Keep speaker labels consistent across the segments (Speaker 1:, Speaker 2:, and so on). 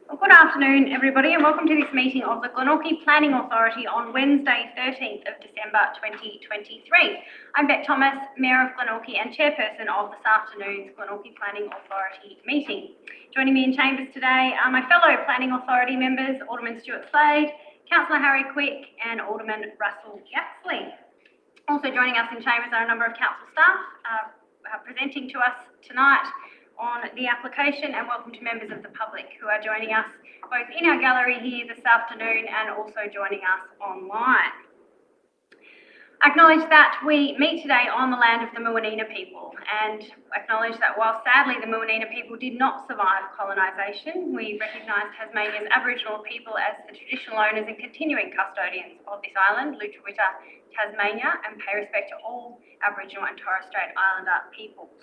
Speaker 1: Well, good afternoon, everybody, and welcome to this meeting of the Glenorchy Planning Authority on Wednesday, 13th of December 2023. I'm Beck Thomas, Mayor of Glenorchy and Chairperson of this afternoon's Glenorchy Planning Authority meeting. Joining me in chambers today are my fellow Planning Authority members, Alderman Stuart Slade, Councillor Harry Quick and Alderman Russell Yaxley. Also joining us in chambers are a number of council staff presenting to us tonight on the application, and welcome to members of the public who are joining us both in our gallery here this afternoon and also joining us online. I acknowledge that we meet today on the land of the Muwanina people, and acknowledge that while sadly the Muwanina people did not survive colonisation, we recognise Tasmania's Aboriginal people as the traditional owners and continuing custodians of this island, Lutruwita, Tasmania, and pay respect to all Aboriginal and Torres Strait Islander peoples.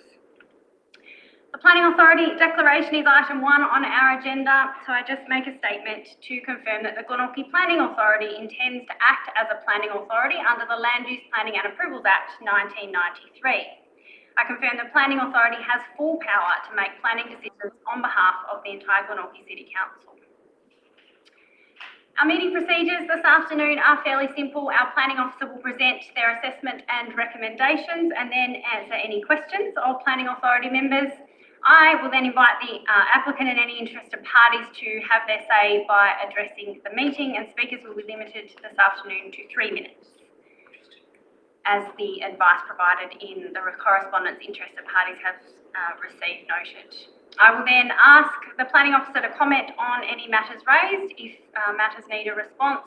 Speaker 1: The Planning Authority declaration is item 1 on our agenda, so I just make a statement to confirm that the Glenorchy Planning Authority intends to act as a planning authority under the Land Use Planning and Approvals Act 1993. I confirm the Planning Authority has full power to make planning decisions on behalf of the entire Glenorchy City Council. Our meeting procedures this afternoon are fairly simple. Our planning officer will present their assessment and recommendations and then answer any questions of Planning Authority members. I will then invite the applicant and any interested parties to have their say by addressing the meeting, and speakers will be limited this afternoon to 3 minutes, as the advice provided in the correspondence interested parties have received noted. I will then ask the planning officer to comment on any matters raised if matters need a response.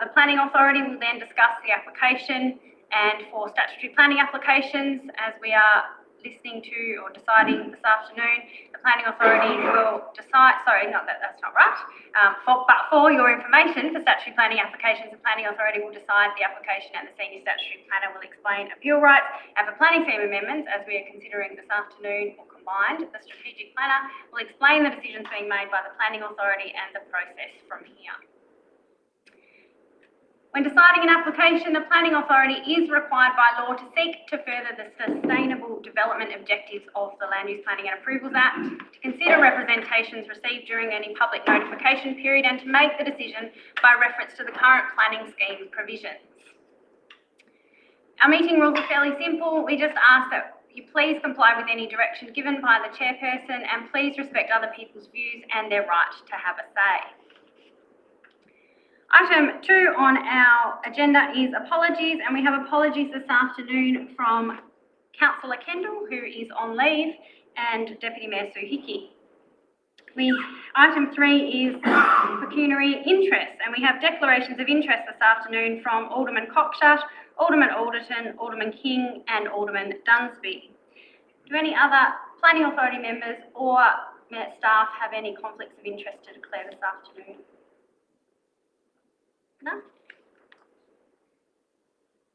Speaker 1: The planning authority will then discuss the application, and for statutory planning applications, as we are listening to or deciding this afternoon, the planning authority will decide, that's not right, but for your information, for statutory planning applications, the planning authority will decide the application and the senior statutory planner will explain appeal rights, and for planning scheme amendments, as we are considering this afternoon or combined, the strategic planner will explain the decisions being made by the planning authority and the process from here. When deciding an application, the Planning Authority is required by law to seek to further the sustainable development objectives of the Land Use Planning and Approvals Act, to consider representations received during any public notification period, and to make the decision by reference to the current planning scheme provisions. Our meeting rules are fairly simple. We just ask that you please comply with any direction given by the chairperson, and please respect other people's views and their right to have a say. Item 2 on our agenda is apologies, and we have apologies this afternoon from Councillor Kendall, who is on leave, and Deputy Mayor Sue Hickey. Item 3 is pecuniary interest, and we have declarations of interest this afternoon from Alderman Cockshut, Alderman Alderton, Alderman King and Alderman Dunsby. Do any other Planning Authority members or staff have any conflicts of interest to declare this afternoon? No?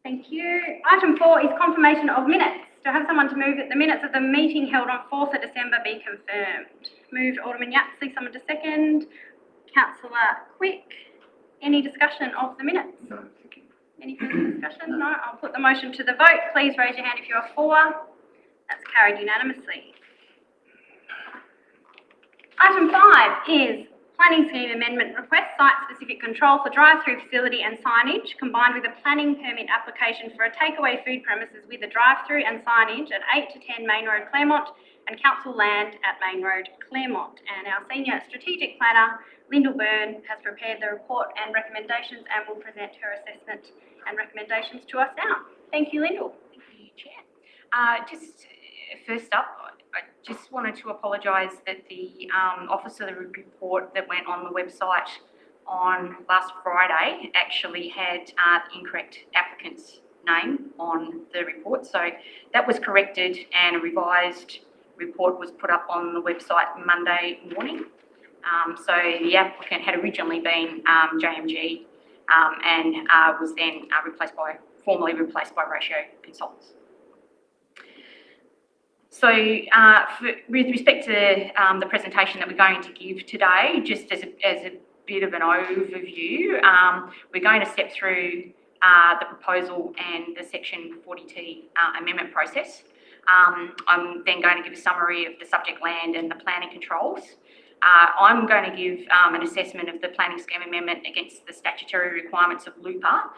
Speaker 1: Thank you. Item 4 is confirmation of minutes. Do I have someone to move that the minutes of the meeting held on 4th of December be confirmed? Moved Alderman Yaxley, someone to second. Councillor Quick. Any discussion of the minutes?
Speaker 2: No, thank you.
Speaker 1: Any further discussion? No? I'll put the motion to the vote. Please raise your hand if you are for. That's carried unanimously. Item 5 is Planning Scheme Amendment Request, Site-Specific Control for Drive-Through Facility and Signage, combined with a planning permit application for a takeaway food premises with a drive-through and signage at 8 to 10 Main Road, Claremont, and council land at Main Road, Claremont. And our Senior Strategic Planner, Lyndall Byrne, has prepared the report and recommendations and will present her assessment and recommendations to us now. Thank you, Lyndall.
Speaker 3: Thank you, Chair. Just first up, I just wanted to apologise that the officer report that went on the website on last Friday actually had the incorrect applicant's name on the report. So that was corrected and a revised report was put up on the website Monday morning. So the applicant had originally been JMG and was then formally replaced by Ratio Consultants. So with respect to the presentation that we're going to give today, just as a bit of an overview, we're going to step through the proposal and the Section 40T amendment process. I'm then going to give a summary of the subject land and the planning controls. I'm going to give an assessment of the planning scheme amendment against the statutory requirements of LUPA.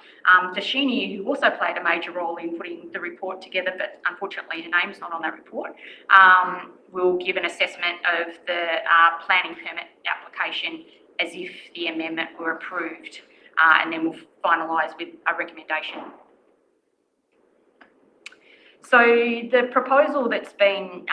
Speaker 3: Dashini, who also played a major role in putting the report together, but unfortunately her name's not on that report, will give an assessment of the planning permit application as if the amendment were approved, and then we'll finalise with a recommendation. So the proposal that's been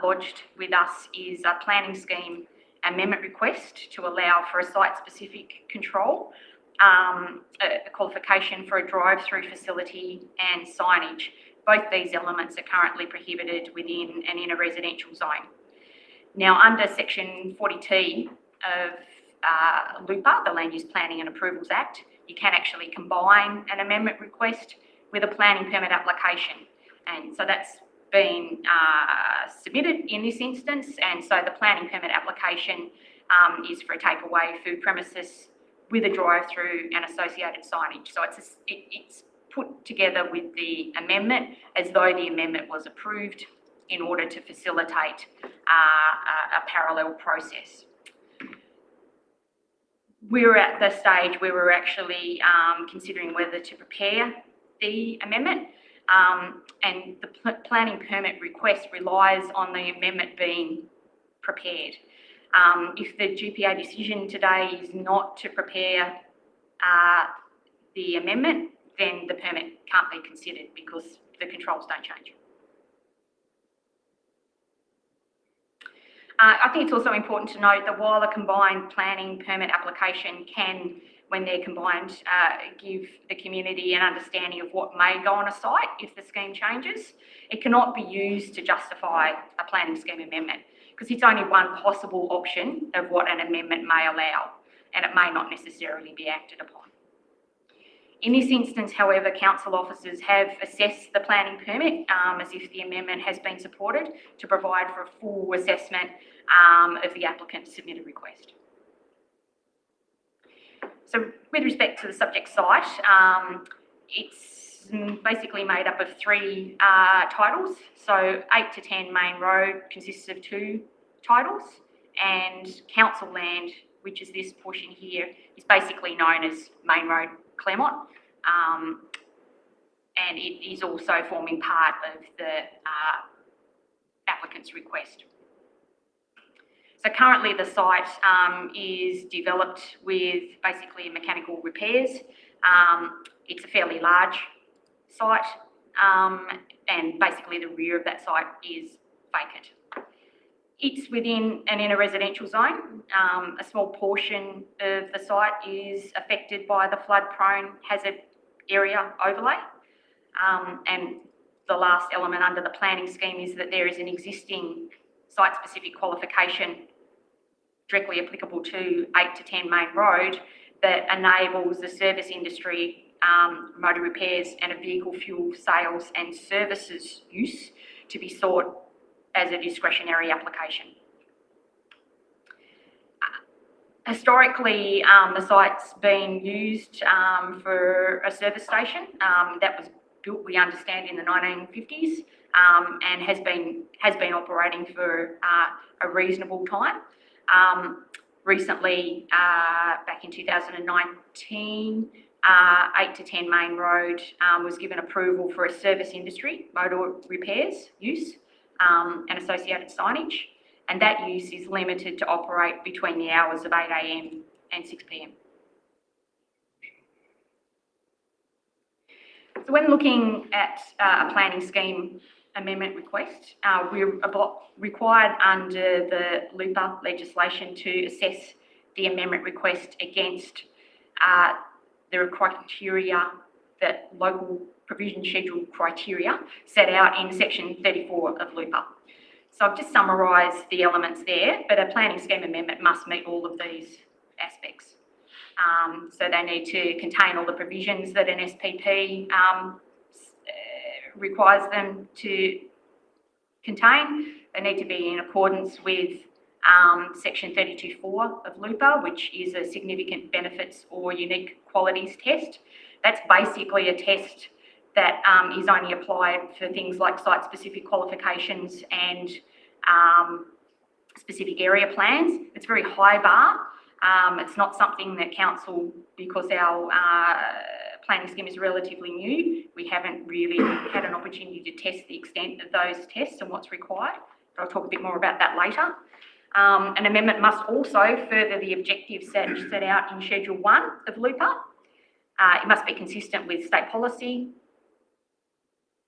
Speaker 3: lodged with us is a planning scheme amendment request to allow for a site-specific control, a qualification for a drive-through facility and signage. Both these elements are currently prohibited within and in a residential zone. Now, under Section 40T of LUPA, the Land Use Planning and Approvals Act, you can actually combine an amendment request with a planning permit application. And so that's been submitted in this instance, and so the planning permit application is for a takeaway food premises with a drive-through and associated signage. So it's put together with the amendment as though the amendment was approved in order to facilitate a parallel process. We're at the stage where we're actually considering whether to prepare the amendment. And the planning permit request relies on the amendment being prepared. If the GPA decision today is not to prepare the amendment, then the permit can't be considered because the controls don't change. I think it's also important to note that while a combined planning permit application can, when they're combined, give the community an understanding of what may go on a site if the scheme changes, it cannot be used to justify a planning scheme amendment because it's only one possible option of what an amendment may allow, and it may not necessarily be acted upon. In this instance, however, council officers have assessed the planning permit as if the amendment has been supported to provide for a full assessment of the applicant's submitted request. So with respect to the subject site, it's basically made up of 3 titles. So 8 to 10 Main Road consists of 2 titles, and council land, which is this portion here, is basically known as Main Road Claremont, and it is also forming part of the applicant's request. So currently the site is developed with basically mechanical repairs. It's a fairly large site, and basically the rear of that site is vacant. It's within and in a residential zone. A small portion of the site is affected by the flood-prone hazard area overlay. And the last element under the planning scheme is that there is an existing site-specific qualification directly applicable to 8 to 10 Main Road that enables the service industry, motor repairs and a vehicle fuel sales and services use to be sought as a discretionary application. Historically, the site's been used for a service station that was built, we understand, in the 1950s and has been operating for a reasonable time. Recently, back in 2019, 8 to 10 Main Road was given approval for a service industry, motor repairs use and associated signage, and that use is limited to operate between the hours of 8 a.m. and 6 p.m. So when looking at a planning scheme amendment request, we're required under the LUPA legislation to assess the amendment request against the criteria, that local provision schedule criteria set out in section 34 of LUPA. So I've just summarised the elements there, but a planning scheme amendment must meet all of these aspects. So they need to contain all the provisions that an SPP requires them to contain. They need to be in accordance with section 32.4 of LUPA, which is a significant benefits or unique qualities test. That's basically a test that is only applied for things like site-specific qualifications and specific area plans. It's a very high bar. It's not something that council, because our planning scheme is relatively new, we haven't really had an opportunity to test the extent of those tests and what's required. But I'll talk a bit more about that later. An amendment must also further the objectives set out in Schedule 1 of LUPA. It must be consistent with state policy.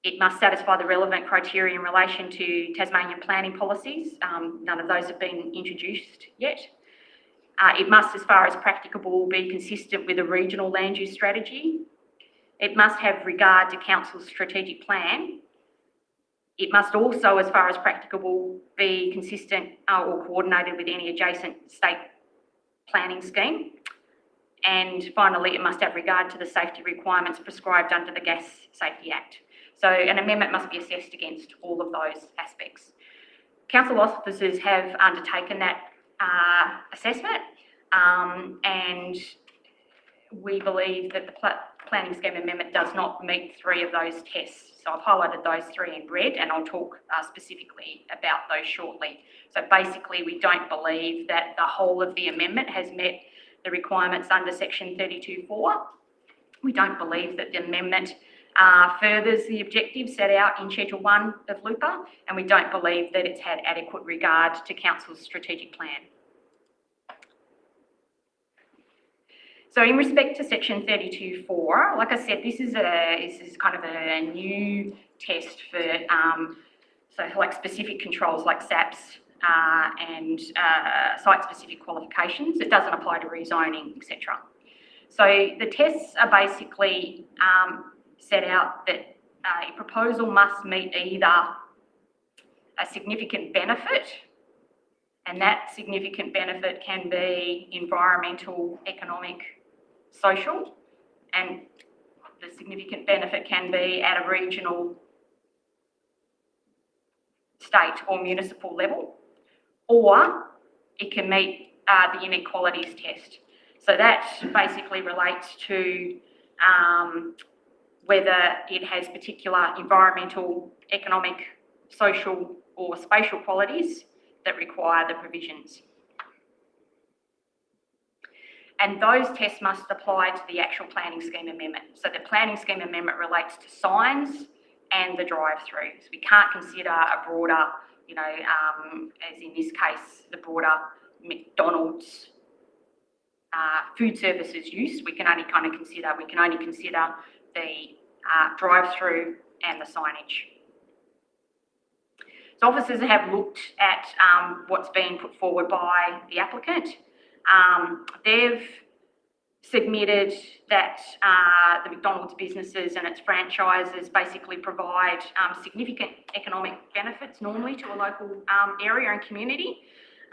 Speaker 3: It must satisfy the relevant criteria in relation to Tasmanian planning policies. None of those have been introduced yet. It must, as far as practicable, be consistent with a regional land use strategy. It must have regard to council's strategic plan. It must also, as far as practicable, be consistent or coordinated with any adjacent state planning scheme. And finally, it must have regard to the safety requirements prescribed under the Gas Safety Act. So an amendment must be assessed against all of those aspects. Council officers have undertaken that assessment, and we believe that the planning scheme amendment does not meet 3 of those tests. So I've highlighted those 3 in red, and I'll talk specifically about those shortly. So basically, we don't believe that the whole of the amendment has met the requirements under section 32.4. We don't believe that the amendment furthers the objectives set out in Schedule 1 of LUPA, and we don't believe that it's had adequate regard to council's strategic plan. So in respect to section 32.4, like I said, this is kind of a new test for so like specific controls like SAPs and site-specific qualifications. It doesn't apply to rezoning, etc. So the tests are basically set out that a proposal must meet either a significant benefit, and that significant benefit can be environmental, economic, social, and the significant benefit can be at a regional, state or municipal level, or it can meet the inequalities test. So that basically relates to whether it has particular environmental, economic, social or spatial qualities that require the provisions. And those tests must apply to the actual planning scheme amendment. So the planning scheme amendment relates to signs and the drive-through. So we can't consider a broader, as in this case, the broader McDonald's food services use. We can only consider the drive-through and the signage. So officers have looked at what's been put forward by the applicant. They've submitted that the McDonald's businesses and its franchises basically provide significant economic benefits normally to a local area and community.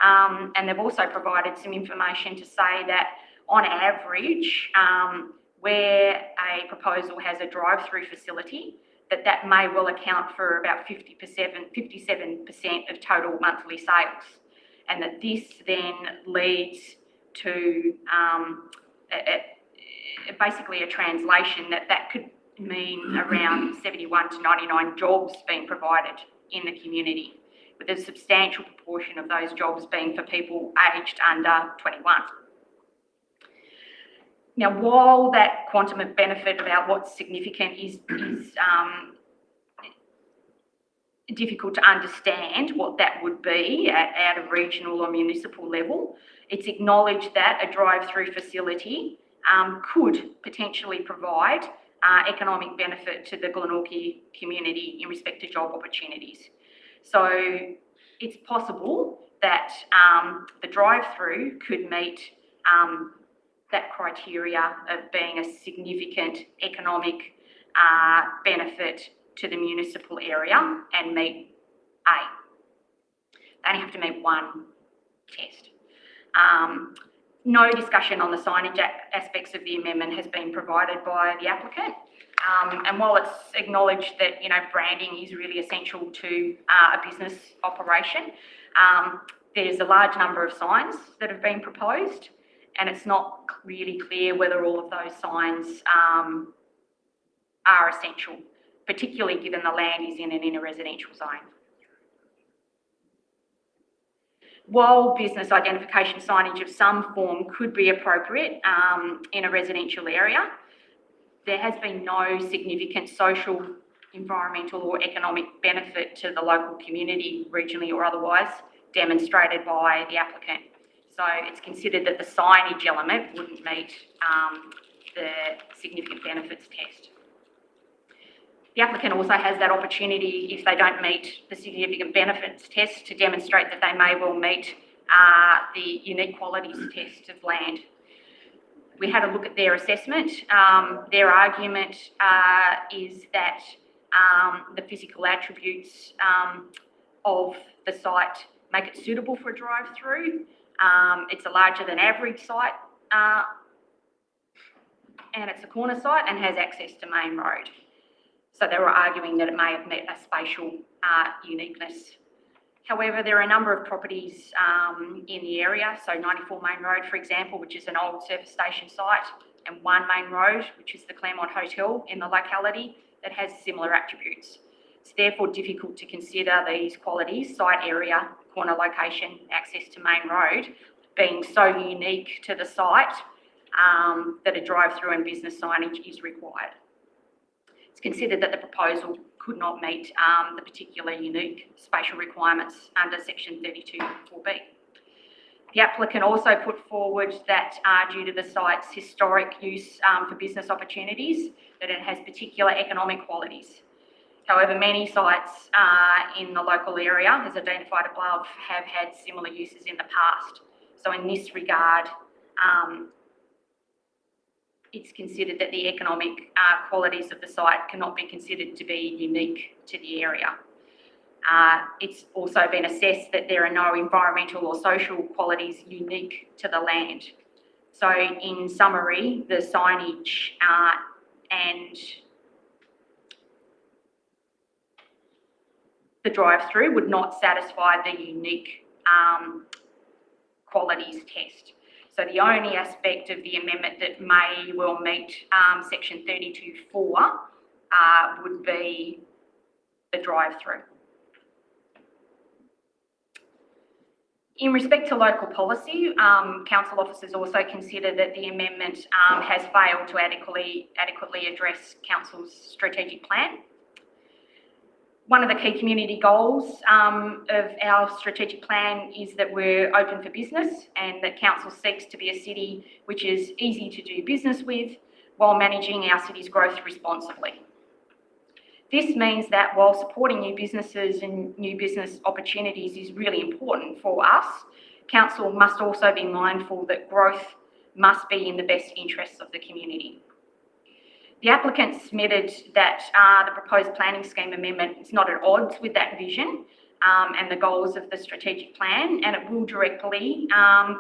Speaker 3: And they've also provided some information to say that on average, where a proposal has a drive-through facility, that may well account for about 57% of total monthly sales. And that this then leads to basically a translation that could mean around 71 to 99 jobs being provided in the community, with a substantial proportion of those jobs being for people aged under 21. Now, while that quantum of benefit about what's significant is difficult to understand what that would be at a regional or municipal level, it's acknowledged that a drive-through facility could potentially provide economic benefit to the Glenorchy community in respect to job opportunities. So it's possible that the drive-through could meet that criteria of being a significant economic benefit to the municipal area and meet A. They only have to meet one test. No discussion on the signage aspects of the amendment has been provided by the applicant. And while it's acknowledged that, branding is really essential to a business operation, there's a large number of signs that have been proposed, and it's not really clear whether all of those signs are essential, particularly given the land is in an inner residential zone. While business identification signage of some form could be appropriate in a residential area, there has been no significant social, environmental or economic benefit to the local community, regionally or otherwise, demonstrated by the applicant. So it's considered that the signage element wouldn't meet the significant benefits test. The applicant also has that opportunity, if they don't meet the significant benefits test, to demonstrate that they may well meet the unique qualities test of land. We had a look at their assessment. Their argument is that the physical attributes of the site make it suitable for a drive-through. It's a larger than average site and it's a corner site and has access to main road. So they were arguing that it may have met a spatial uniqueness. However, there are a number of properties in the area, so 94 Main Road, for example, which is an old surface station site, and 1 Main Road, which is the Claremont Hotel in the locality, that has similar attributes. It's therefore difficult to consider these qualities, site area, corner location, access to main road, being so unique to the site that a drive-through and business signage is required. It's considered that the proposal could not meet the particular unique spatial requirements under section 32(4)(b). The applicant also put forward that due to the site's historic use for business opportunities, that it has particular economic qualities. However, many sites in the local area, as identified above, have had similar uses in the past. So in this regard, it's considered that the economic qualities of the site cannot be considered to be unique to the area. It's also been assessed that there are no environmental or social qualities unique to the land. So in summary, the signage and the drive-through would not satisfy the unique qualities test. So the only aspect of the amendment that may well meet section 32(4) would be the drive-through. In respect to local policy, council officers also consider that the amendment has failed to adequately address council's strategic plan. One of the key community goals of our strategic plan is that we're open for business and that council seeks to be a city which is easy to do business with while managing our city's growth responsibly. This means that while supporting new businesses and new business opportunities is really important for us, council must also be mindful that growth must be in the best interests of the community. The applicant submitted that the proposed planning scheme amendment is not at odds with that vision and the goals of the strategic plan, and it will directly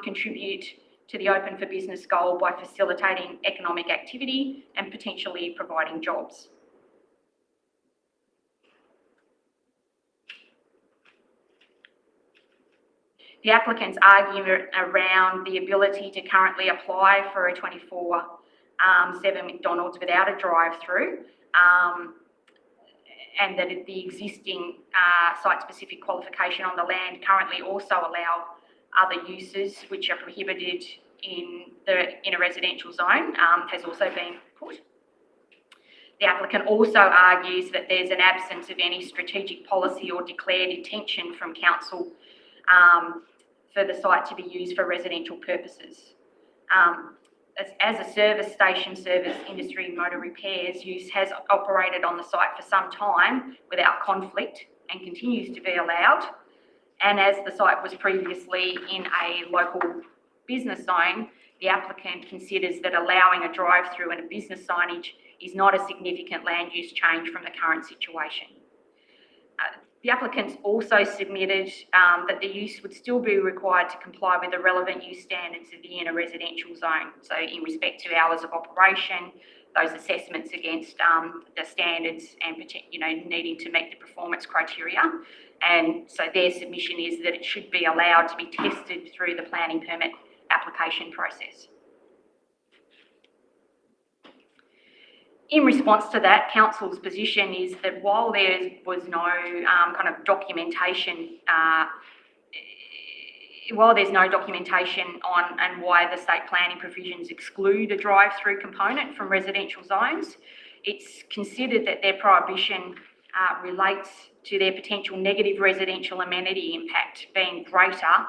Speaker 3: contribute to the open for business goal by facilitating economic activity and potentially providing jobs. The applicant's argument around the ability to currently apply for a 24/7 McDonald's without a drive-through, and that the existing site-specific qualification on the land currently also allow other uses which are prohibited in a residential zone, has also been put. The applicant also argues that there's an absence of any strategic policy or declared intention from council for the site to be used for residential purposes. As a service station, service industry motor repairs use has operated on the site for some time without conflict and continues to be allowed. And as the site was previously in a local business zone, the applicant considers that allowing a drive-through and a business signage is not a significant land use change from the current situation. The applicants also submitted that the use would still be required to comply with the relevant use standards of the inner residential zone. So in respect to hours of operation, those assessments against the standards and needing to meet the performance criteria. And so their submission is that it should be allowed to be tested through the planning permit application process. In response to that, council's position is that while there was no kind of documentation, while there's no documentation on and why the state planning provisions exclude a drive-through component from residential zones, it's considered that their prohibition relates to their potential negative residential amenity impact being greater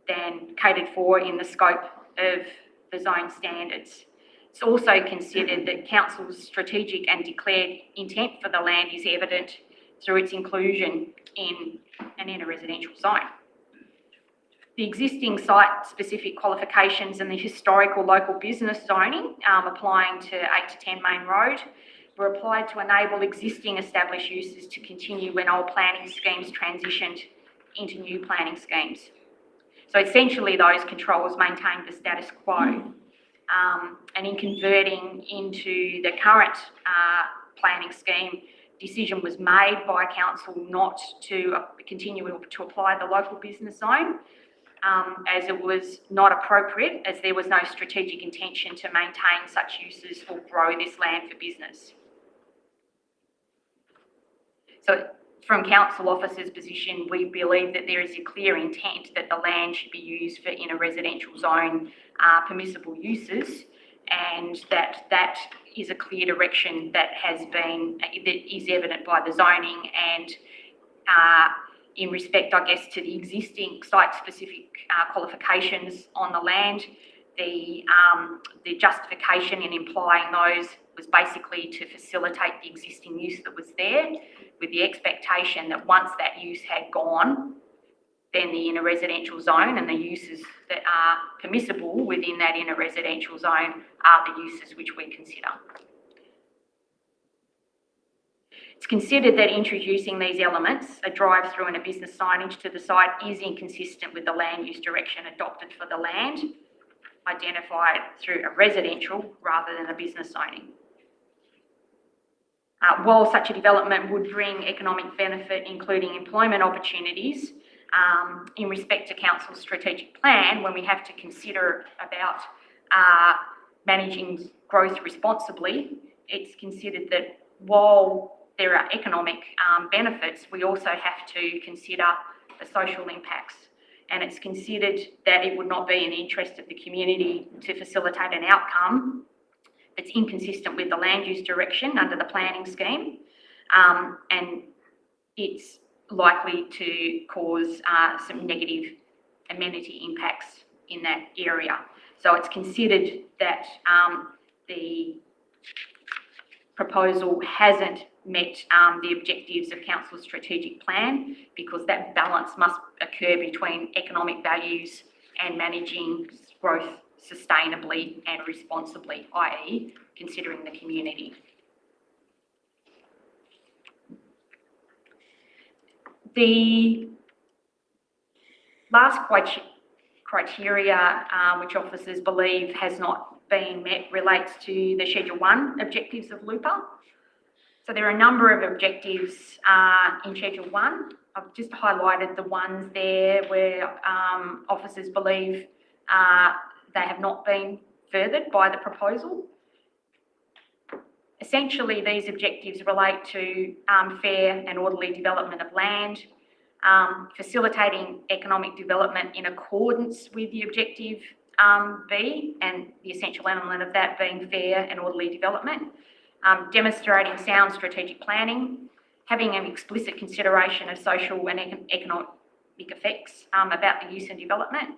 Speaker 3: than catered for in the scope of the zone standards. It's also considered that council's strategic and declared intent for the land is evident through its inclusion in an inner residential zone. The existing site-specific qualifications and the historical local business zoning applying to 8 to 10 Main Road were applied to enable existing established uses to continue when old planning schemes transitioned into new planning schemes. So essentially those controls maintained the status quo. And in converting into the current planning scheme, decision was made by council not to continue to apply the local business zone, as it was not appropriate, as there was no strategic intention to maintain such uses or grow this land for business. So from council officers' position, we believe that there is a clear intent that the land should be used for inner residential zone permissible uses, and that is a clear direction that is evident by the zoning, and in respect, I guess, to the existing site-specific qualifications on the land, the justification in implying those was basically to facilitate the existing use that was there, with the expectation that once that use had gone, then the inner residential zone and the uses that are permissible within that inner residential zone are the uses which we consider. It's considered that introducing these elements, a drive-through and a business signage to the site, is inconsistent with the land use direction adopted for the land, identified through a residential rather than a business zoning. While such a development would bring economic benefit, including employment opportunities, in respect to council's strategic plan, when we have to consider about managing growth responsibly, it's considered that while there are economic benefits, we also have to consider the social impacts. And it's considered that it would not be in the interest of the community to facilitate an outcome that's inconsistent with the land use direction under the planning scheme, and it's likely to cause some negative amenity impacts in that area. So it's considered that the proposal hasn't met the objectives of council's strategic plan, because that balance must occur between economic values and managing growth sustainably and responsibly, i.e. considering the community. The last criteria which officers believe has not been met relates to the Schedule 1 objectives of LUPA. So there are a number of objectives in Schedule 1. I've just highlighted the ones there where officers believe they have not been furthered by the proposal. Essentially, these objectives relate to fair and orderly development of land, facilitating economic development in accordance with the objective B, and the essential element of that being fair and orderly development, demonstrating sound strategic planning, having an explicit consideration of social and economic effects about the use and development,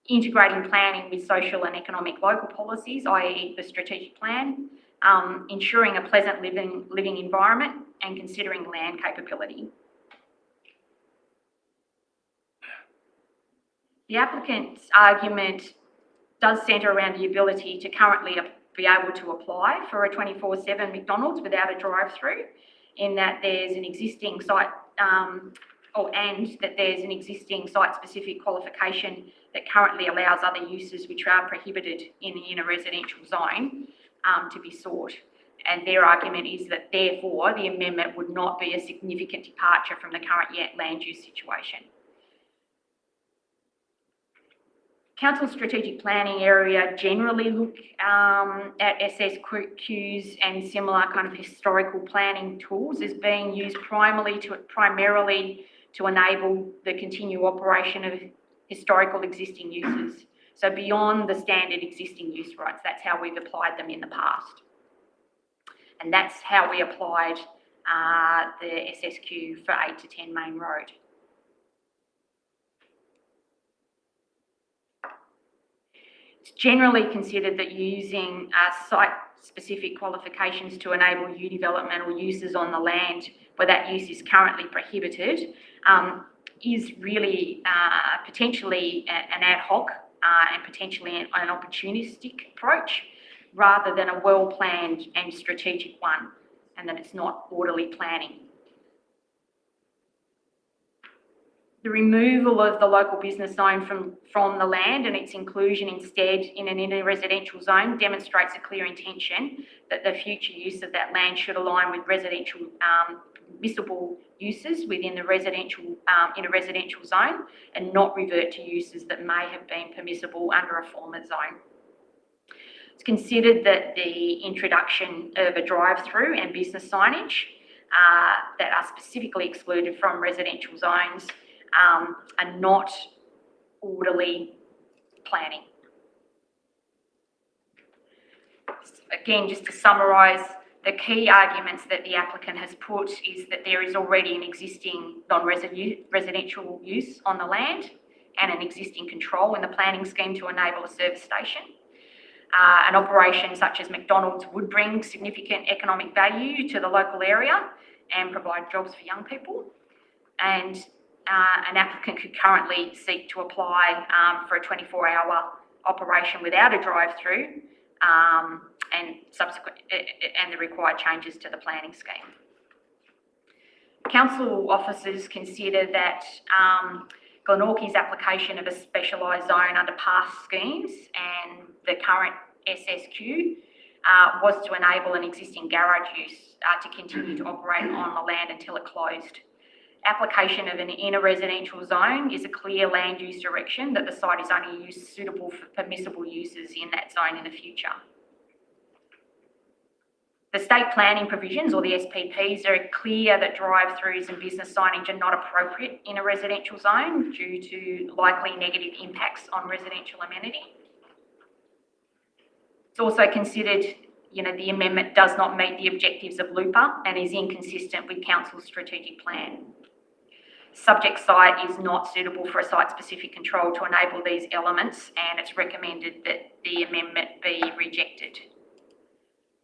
Speaker 3: integrating planning with social and economic local policies, i.e. the strategic plan, ensuring a pleasant living environment, and considering land capability. The applicant's argument does centre around the ability to currently be able to apply for a 24/7 McDonald's without a drive-through, in that there's an existing site and that there's an existing site-specific qualification that currently allows other uses which are prohibited in the inner residential zone to be sought. And their argument is that therefore the amendment would not be a significant departure from the current land use situation. Council's strategic planning area generally look at SSQs and similar kind of historical planning tools as being used primarily to enable the continued operation of historical existing uses. So beyond the standard existing use rights, that's how we've applied them in the past. And that's how we applied the SSQ for 8 to 10 Main Road. It's generally considered that using site-specific qualifications to enable new development or uses on the land where that use is currently prohibited is really potentially an ad hoc and potentially an opportunistic approach rather than a well-planned and strategic one, and that it's not orderly planning. The removal of the local business zone from the land and its inclusion instead in an inner residential zone demonstrates a clear intention that the future use of that land should align with residential permissible uses within the inner residential zone and not revert to uses that may have been permissible under a former zone. It's considered that the introduction of a drive-through and business signage that are specifically excluded from residential zones are not orderly planning. Again, just to summarise, the key arguments that the applicant has put is that there is already an existing non-residential use on the land and an existing control in the planning scheme to enable a service station. An operation such as McDonald's would bring significant economic value to the local area and provide jobs for young people. And an applicant could currently seek to apply for a 24-hour operation without a drive-through and the required changes to the planning scheme. Council officers consider that Glenorchy's application of a specialised zone under past schemes and the current SSQ was to enable an existing garage use to continue to operate on the land until it closed. Application of an inner residential zone is a clear land use direction that the site is only used suitable for permissible uses in that zone in the future. The state planning provisions, or the SPPs, are clear that drive-throughs and business signage are not appropriate in a residential zone due to likely negative impacts on residential amenity. It's also considered, the amendment does not meet the objectives of LUPA and is inconsistent with Council's strategic plan. Subject site is not suitable for a site-specific control to enable these elements, and it's recommended that the amendment be rejected.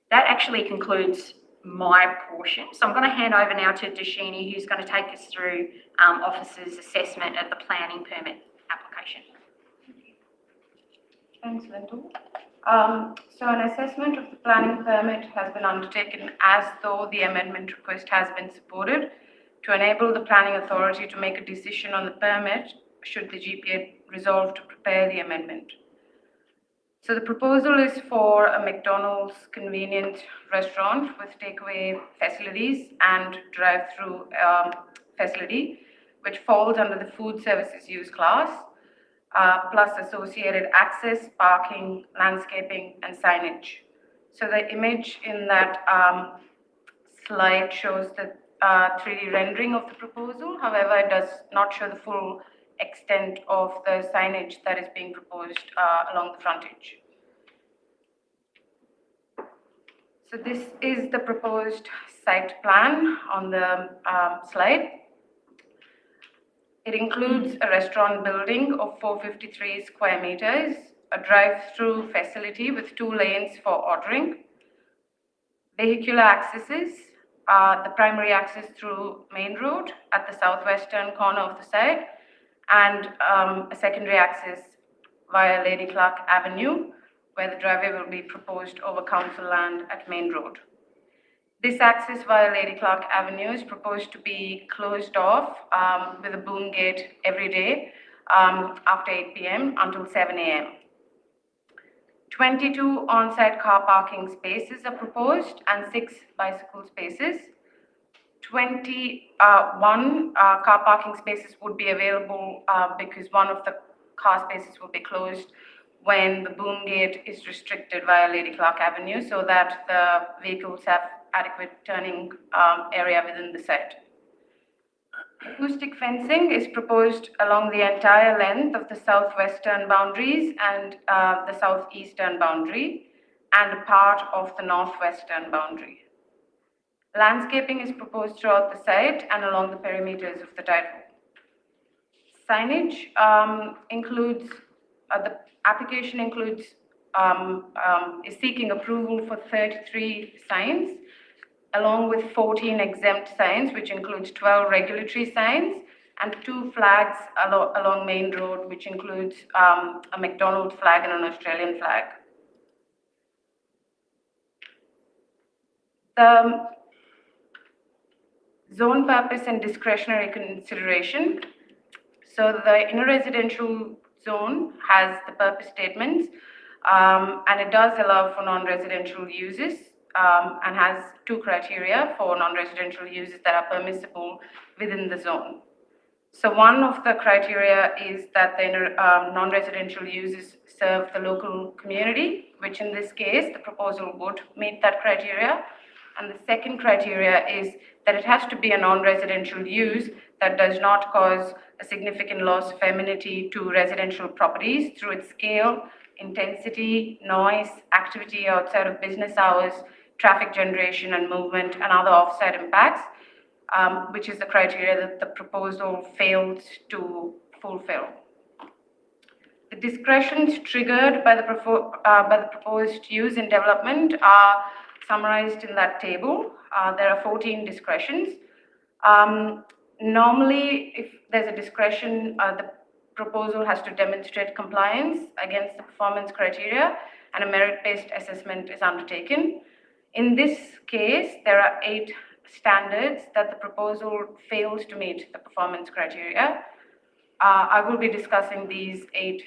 Speaker 3: That actually concludes my portion. So I'm going to hand over now to Dashini, who's going to take us through Officer's assessment of the planning permit application.
Speaker 2: Thanks, Lyndall. So an assessment of the planning permit has been undertaken as though the amendment request has been supported to enable the planning authority to make a decision on the permit should the GPA resolve to prepare the amendment. So the proposal is for a McDonald's convenient restaurant with takeaway facilities and drive-through facility, which falls under the food services use class, plus associated access, parking, landscaping, and signage. So the image in that slide shows the 3D rendering of the proposal. However, it does not show the full extent of the signage that is being proposed along the frontage. So this is the proposed site plan on the slide. It includes a restaurant building of 453 square meters, a drive-through facility with 2 lanes for ordering, vehicular accesses, the primary access through Main Road at the southwestern corner of the site, and a secondary access via Lady Clark Avenue, where the driveway will be proposed over council land at Main Road. This access via Lady Clark Avenue is proposed to be closed off with a boom gate every day after 8 p.m. until 7 a.m. 22 on-site car parking spaces are proposed and 6 bicycle spaces. 21 car parking spaces would be available because one of the car spaces will be closed when the boom gate is restricted via Lady Clark Avenue so that the vehicles have adequate turning area within the site. Acoustic fencing is proposed along the entire length of the southwestern boundaries and the southeastern boundary and a part of the northwestern boundary. Landscaping is proposed throughout the site and along the perimeters of the tidehole. Signage the application is seeking approval for 33 signs, along with 14 exempt signs, which includes 12 regulatory signs and 2 flags along Main Road, which includes a McDonald's flag and an Australian flag. The zone purpose and discretionary consideration. So the inner residential zone has the purpose statements, and it does allow for non-residential uses, and has 2 criteria for non-residential uses that are permissible within the zone. So one of the criteria is that the non-residential uses serve the local community, which in this case, the proposal would meet that criteria. And the second criteria is that it has to be a non-residential use that does not cause a significant loss of amenity to residential properties through its scale, intensity, noise, activity outside of business hours, traffic generation and movement, and other offsite impacts, which is the criteria that the proposal fails to fulfill. The discretions triggered by the proposed use in development are summarized in that table. There are 14 discretions. Normally, if there's a discretion, the proposal has to demonstrate compliance against the performance criteria, and a merit-based assessment is undertaken. In this case, there are 8 standards that the proposal fails to meet the performance criteria. I will be discussing these 8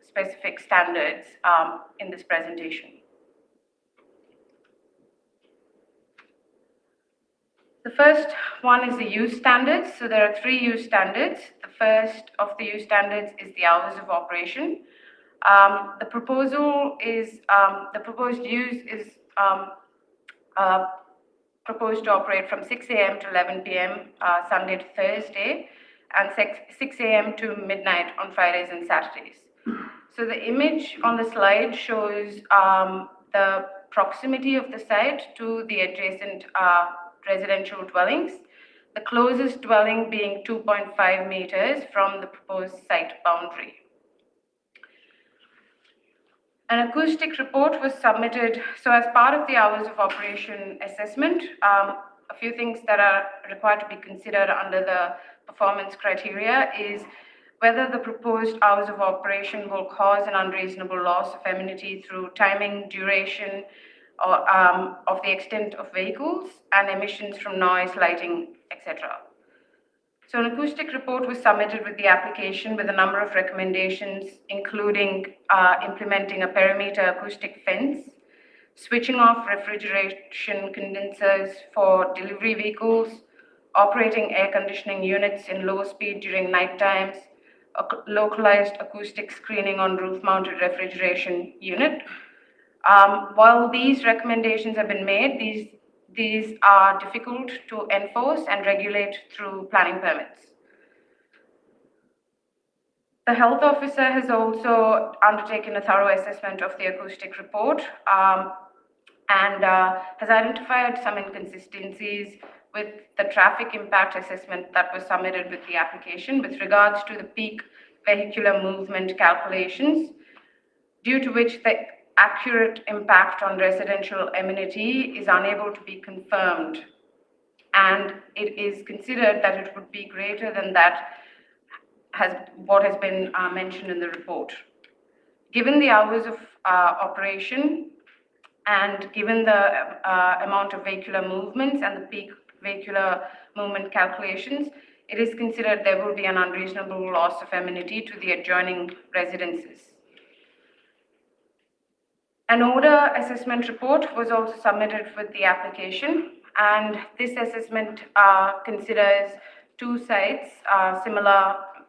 Speaker 2: specific standards in this presentation. The first one is the use standards. So there are 3 use standards. The first of the use standards is the hours of operation. The proposed use is proposed to operate from 6 a.m. to 11 p.m. Sunday to Thursday, and 6 a.m. to midnight on Fridays and Saturdays. So the image on the slide shows the proximity of the site to the adjacent residential dwellings, the closest dwelling being 2.5 meters from the proposed site boundary. An acoustic report was submitted. So as part of the hours of operation assessment, a few things that are required to be considered under the performance criteria is whether the proposed hours of operation will cause an unreasonable loss of amenity through timing, duration, or of the extent of vehicles, and emissions from noise, lighting, etc. So an acoustic report was submitted with the application with a number of recommendations, including implementing a perimeter acoustic fence, switching off refrigeration condensers for delivery vehicles, operating air conditioning units in low speed during night times, a localized acoustic screening on roof-mounted refrigeration unit. While these recommendations have been made, these are difficult to enforce and regulate through planning permits. The health officer has also undertaken a thorough assessment of the acoustic report and has identified some inconsistencies with the traffic impact assessment that was submitted with the application with regards to the peak vehicular movement calculations, due to which the accurate impact on residential amenity is unable to be confirmed, and it is considered that it would be greater than what has been mentioned in the report. Given the hours of operation and given the amount of vehicular movements and the peak vehicular movement calculations, it is considered there will be an unreasonable loss of amenity to the adjoining residences. An odor assessment report was also submitted with the application, and this assessment considers 2 sites,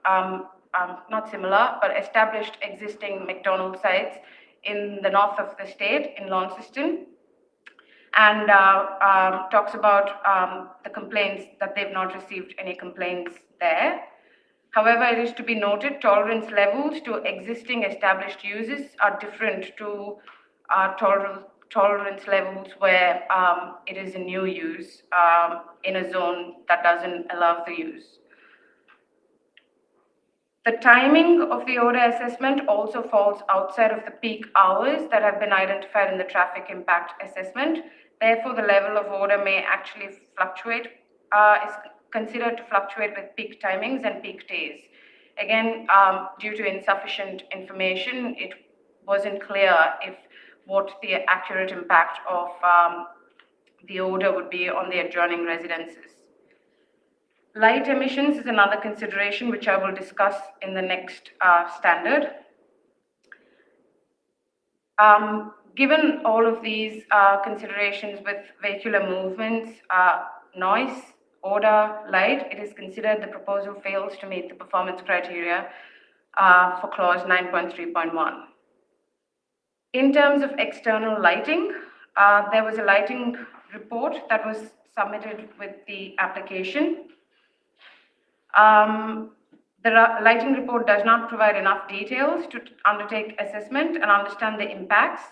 Speaker 2: not similar, but established existing McDonald's sites in the north of the state, in Launceston. and talks about the complaints that they've not received any complaints there. However, it is to be noted tolerance levels to existing established uses are different to tolerance levels where it is a new use in a zone that doesn't allow the use. The timing of the odor assessment also falls outside of the peak hours that have been identified in the traffic impact assessment. Therefore, the level of odor may actually fluctuate, is considered to fluctuate with peak timings and peak days. Again, due to insufficient information, it wasn't clear if what the accurate impact of the odor would be on the adjoining residences. Light emissions is another consideration which I will discuss in the next standard. Given all of these considerations with vehicular movements, noise, odor, light, it is considered the proposal fails to meet the performance criteria for clause 9.3.1. In terms of external lighting, there was a lighting report that was submitted with the application. The lighting report does not provide enough details to undertake assessment and understand the impacts.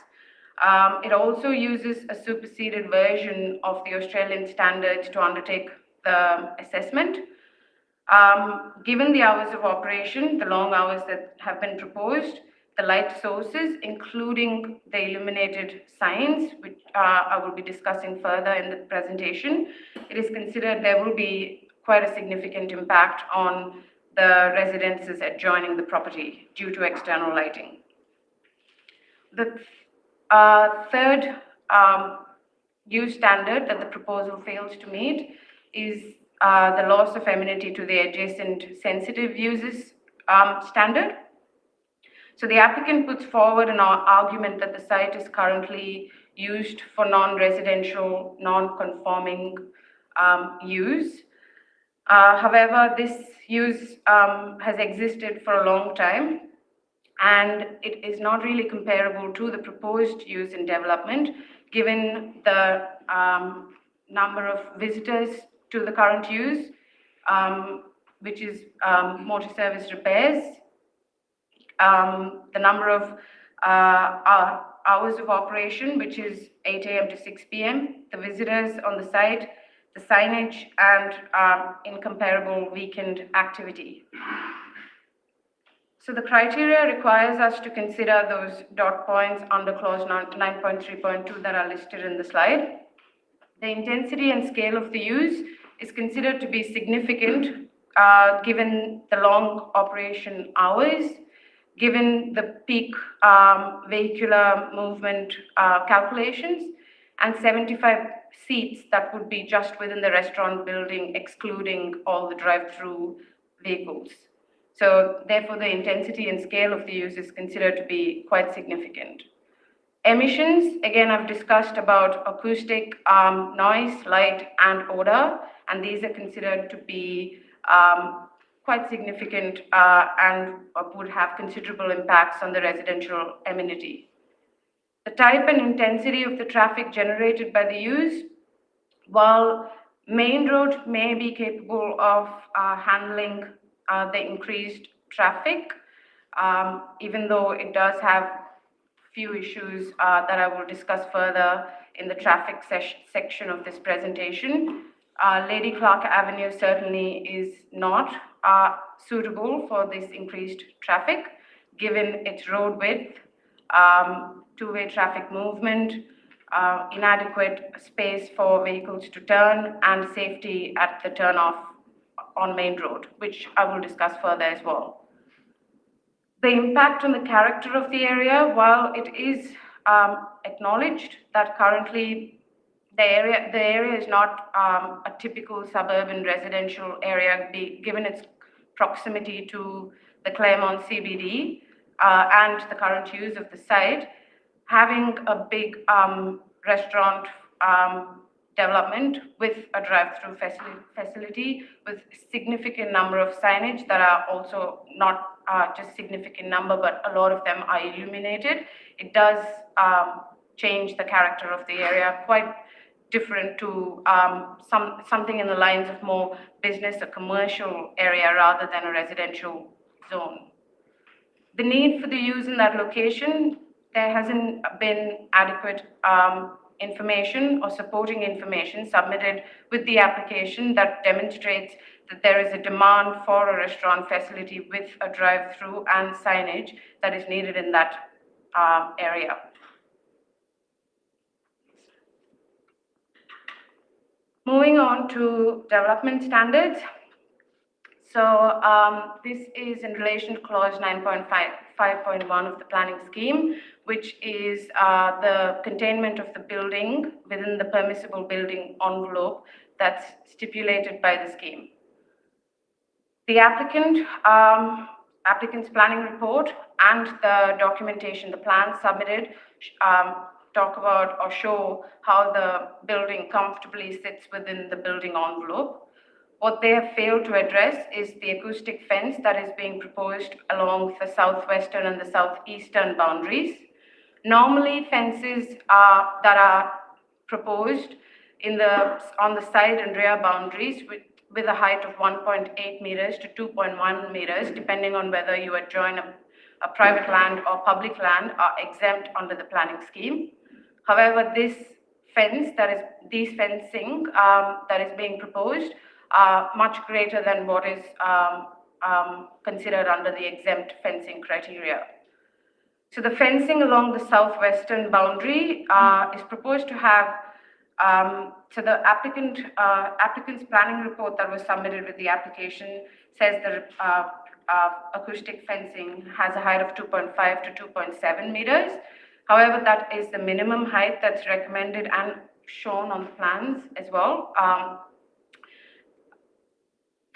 Speaker 2: It also uses a superseded version of the Australian standards to undertake the assessment. Given the hours of operation, the long hours that have been proposed, the light sources, including the illuminated signs, which I will be discussing further in the presentation, it is considered there will be quite a significant impact on the residences adjoining the property due to external lighting. The third use standard that the proposal fails to meet is the loss of amenity to the adjacent sensitive uses standard. So the applicant puts forward an argument that the site is currently used for non-residential, non-conforming use. However, this use has existed for a long time, and it is not really comparable to the proposed use in development, given the number of visitors to the current use, which is motor service repairs, the number of hours of operation, which is 8 a.m. to 6 p.m., the visitors on the site, the signage, and incomparable weekend activity. So the criteria requires us to consider those dot points under clause 9.3.2 that are listed in the slide. The intensity and scale of the use is considered to be significant given the long operation hours, given the peak vehicular movement calculations, and 75 seats that would be just within the restaurant building, excluding all the drive-through vehicles. So therefore, the intensity and scale of the use is considered to be quite significant. Emissions, again, I've discussed about acoustic, noise, light, and odor, and these are considered to be quite significant and would have considerable impacts on the residential amenity. The type and intensity of the traffic generated by the use, while main road may be capable of handling the increased traffic, even though it does have few issues that I will discuss further in the traffic section of this presentation. Lady Clark Avenue certainly is not suitable for this increased traffic, given its road width, two-way traffic movement, inadequate space for vehicles to turn, and safety at the turn-off on main road, which I will discuss further as well. The impact on the character of the area, while it is acknowledged that currently the area is not a typical suburban residential area, given its proximity to the Claremont CBD and the current use of the site, having a big restaurant development with a drive-through facility with significant number of signage that are also not just significant number, but a lot of them are illuminated. It does change the character of the area quite different to something in the lines of more business or commercial area rather than a residential zone. The need for the use in that location, there hasn't been adequate information or supporting information submitted with the application that demonstrates that there is a demand for a restaurant facility with a drive-through and signage that is needed in that area. Moving on to development standards. So this is in relation to clause 9.5.1 of the planning scheme, which is the containment of the building within the permissible building envelope that's stipulated by the scheme. The applicant's planning report and the documentation, the plans submitted, talk about or show how the building comfortably sits within the building envelope. What they have failed to address is the acoustic fence that is being proposed along the southwestern and the southeastern boundaries. Normally, fences that are proposed on the side and rear boundaries with a height of 1.8 meters to 2.1 meters, depending on whether you adjoin a private land or public land, are exempt under the planning scheme. However, this fencing that is being proposed are much greater than what is considered under the exempt fencing criteria. So the fencing along the southwestern boundary is proposed to have, so the applicant's planning report that was submitted with the application says the acoustic fencing has a height of 2.5 to 2.7 meters. However, that is the minimum height that's recommended and shown on the plans as well.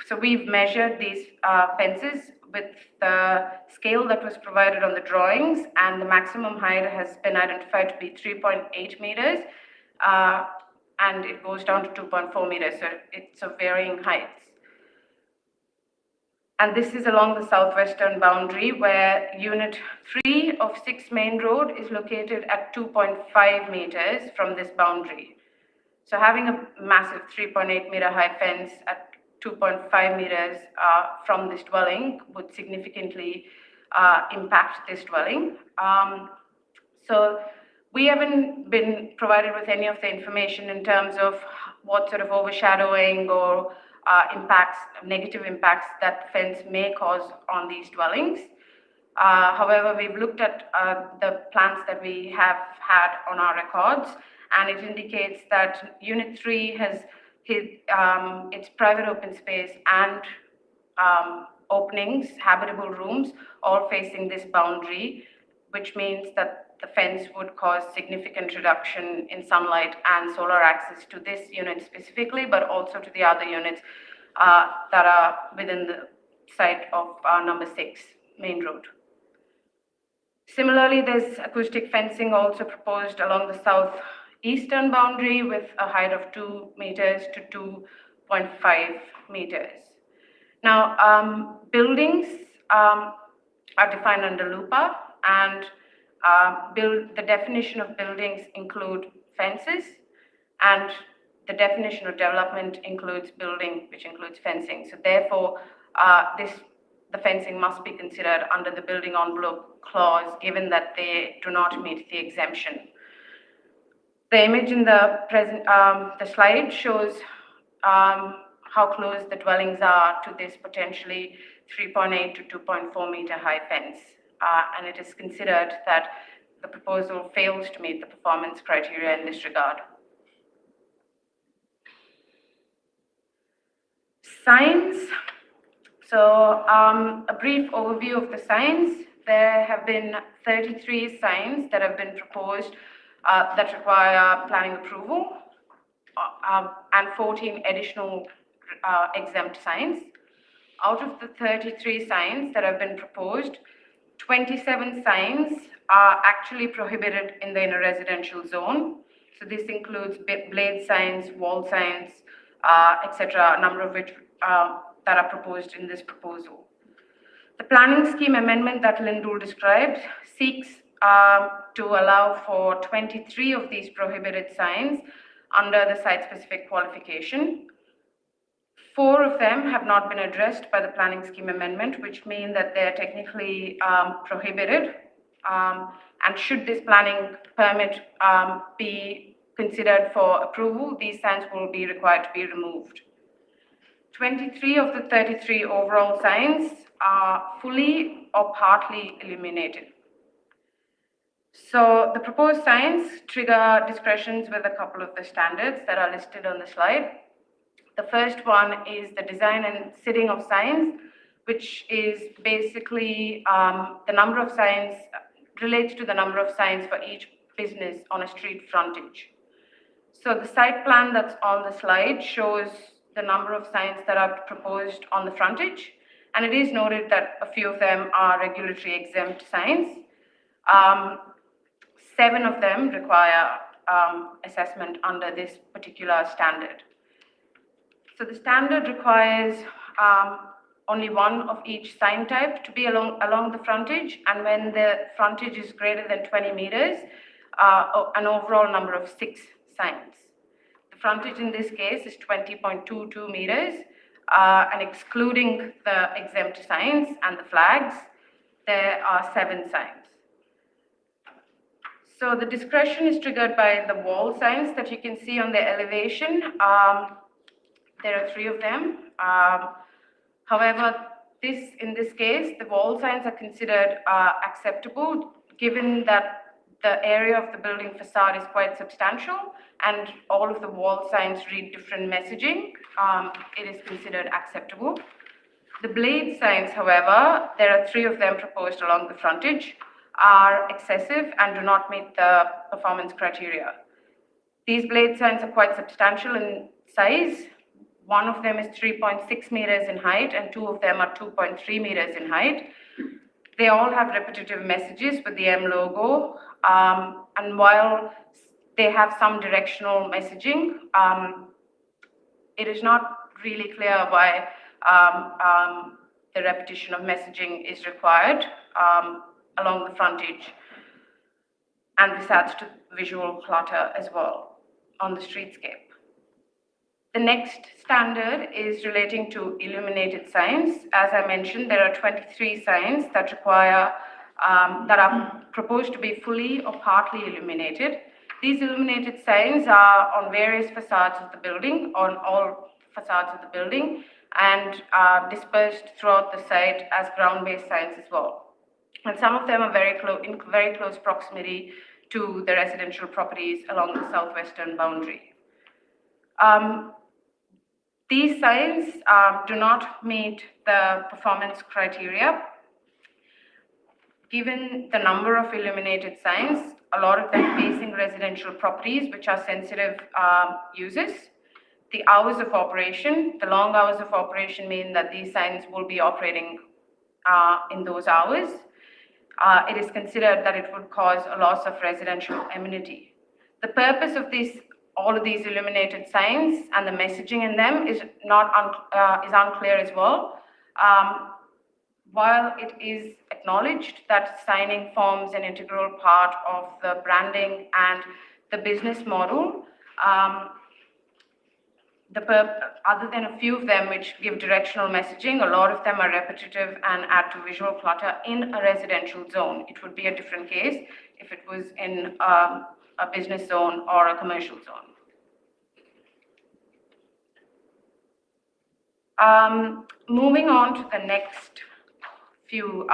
Speaker 2: So we've measured these fences with the scale that was provided on the drawings, and the maximum height has been identified to be 3.8 meters, and it goes down to 2.4 meters, so it's of varying heights. And this is along the southwestern boundary where Unit 3 of 6 Main Road is located at 2.5 meters from this boundary. So having a massive 3.8 meter high fence at 2.5 meters from this dwelling would significantly impact this dwelling. So we haven't been provided with any of the information in terms of what sort of overshadowing or negative impacts that fence may cause on these dwellings. However, we've looked at the plans that we have had on our records, and it indicates that Unit 3 has its private open space and openings, habitable rooms, all facing this boundary, which means that the fence would cause significant reduction in sunlight and solar access to this unit specifically, but also to the other units that are within the site of number 6 Main Road. Similarly, there's acoustic fencing also proposed along the southeastern boundary with a height of 2 meters to 2.5 meters. Now, buildings are defined under LUPA, and the definition of buildings include fences, and the definition of development includes building, which includes fencing. So therefore, the fencing must be considered under the building envelope clause, given that they do not meet the exemption. The image in the slide shows how close the dwellings are to this potentially 3.8 to 2.4 meter high fence. And it is considered that the proposal fails to meet the performance criteria in this regard. Signs. So a brief overview of the signs. There have been 33 signs that have been proposed that require planning approval, and 14 additional exempt signs. Out of the 33 signs that have been proposed, 27 signs are actually prohibited in the inner residential zone. So this includes blade signs, wall signs, etc., a number of which that are proposed in this proposal. The planning scheme amendment that Lindul described seeks to allow for 23 of these prohibited signs under the site-specific qualification. 4 of them have not been addressed by the planning scheme amendment, which mean that they're technically prohibited. And should this planning permit be considered for approval, these signs will be required to be removed. 23 of the 33 overall signs are fully or partly illuminated. So the proposed signs trigger discretions with a couple of the standards that are listed on the slide. The first one is the design and sitting of signs, which is basically the number of signs, relates to the number of signs for each business on a street frontage. So the site plan that's on the slide shows the number of signs that are proposed on the frontage, and it is noted that a few of them are regulatory exempt signs. 7 of them require assessment under this particular standard. So the standard requires only one of each sign type to be along the frontage, and when the frontage is greater than 20 meters, an overall number of 6 signs. The frontage in this case is 20.22 meters, and excluding the exempt signs and the flags, there are 7 signs. So the discretion is triggered by the wall signs that you can see on the elevation. There are 3 of them. However, in this case, the wall signs are considered acceptable, given that the area of the building facade is quite substantial and all of the wall signs read different messaging. It is considered acceptable. The blade signs, however, there are 3 of them proposed along the frontage, are excessive and do not meet the performance criteria. These blade signs are quite substantial in size. One of them is 3.6 meters in height and 2 of them are 2.3 meters in height. They all have repetitive messages with the M logo, and while they have some directional messaging, it is not really clear why the repetition of messaging is required along the frontage, and this adds to visual clutter as well on the streetscape. The next standard is relating to illuminated signs. As I mentioned, there are 23 signs that require that are proposed to be fully or partly illuminated. These illuminated signs are on various facades of the building, on all facades of the building, and dispersed throughout the site as ground-based signs as well. And some of them are in very close proximity to the residential properties along the southwestern boundary. These signs do not meet the performance criteria. Given the number of illuminated signs, a lot of them facing residential properties, which are sensitive uses. The hours of operation, the long hours of operation mean that these signs will be operating in those hours. It is considered that it would cause a loss of residential amenity. The purpose of all of these illuminated signs and the messaging in them is unclear as well. While it is acknowledged that signing forms an integral part of the branding and the business model, other than a few of them which give directional messaging, a lot of them are repetitive and add to visual clutter in a residential zone. It would be a different case if it was in a business zone or a commercial zone. Moving on to the next few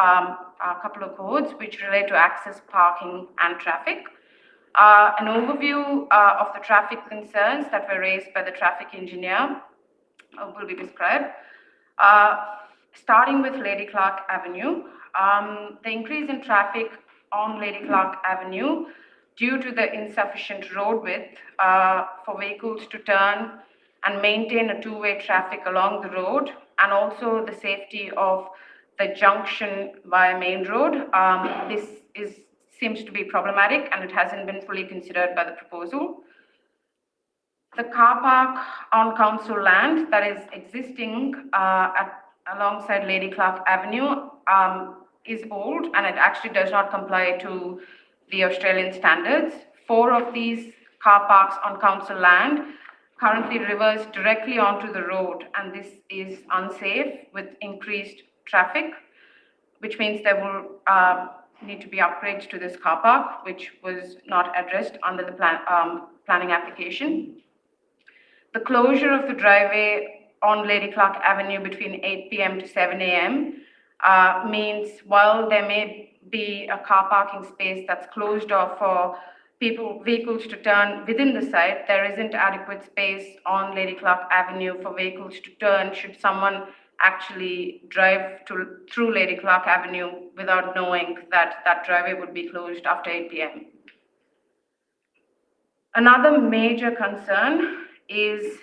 Speaker 2: couple of codes which relate to access, parking, and traffic. An overview of the traffic concerns that were raised by the traffic engineer will be described. Starting with Lady Clark Avenue, the increase in traffic on Lady Clark Avenue due to the insufficient road width for vehicles to turn and maintain a two-way traffic along the road, and also the safety of the junction via main road. Seems to be problematic, and it hasn't been fully considered by the proposal. The car park on council land that is existing alongside Lady Clark Avenue is old, and it actually does not comply to the Australian standards. 4 of these car parks on council land currently reverse directly onto the road, and this is unsafe with increased traffic, which means there will need to be upgrades to this car park, which was not addressed under the planning application. The closure of the driveway on Lady Clark Avenue between 8 p.m. to 7 a.m. Means while there may be a car parking space that's closed off for vehicles to turn within the site, there isn't adequate space on Lady Clark Avenue for vehicles to turn should someone actually drive through Lady Clark Avenue without knowing that that driveway would be closed after 8 p.m. Another major concern is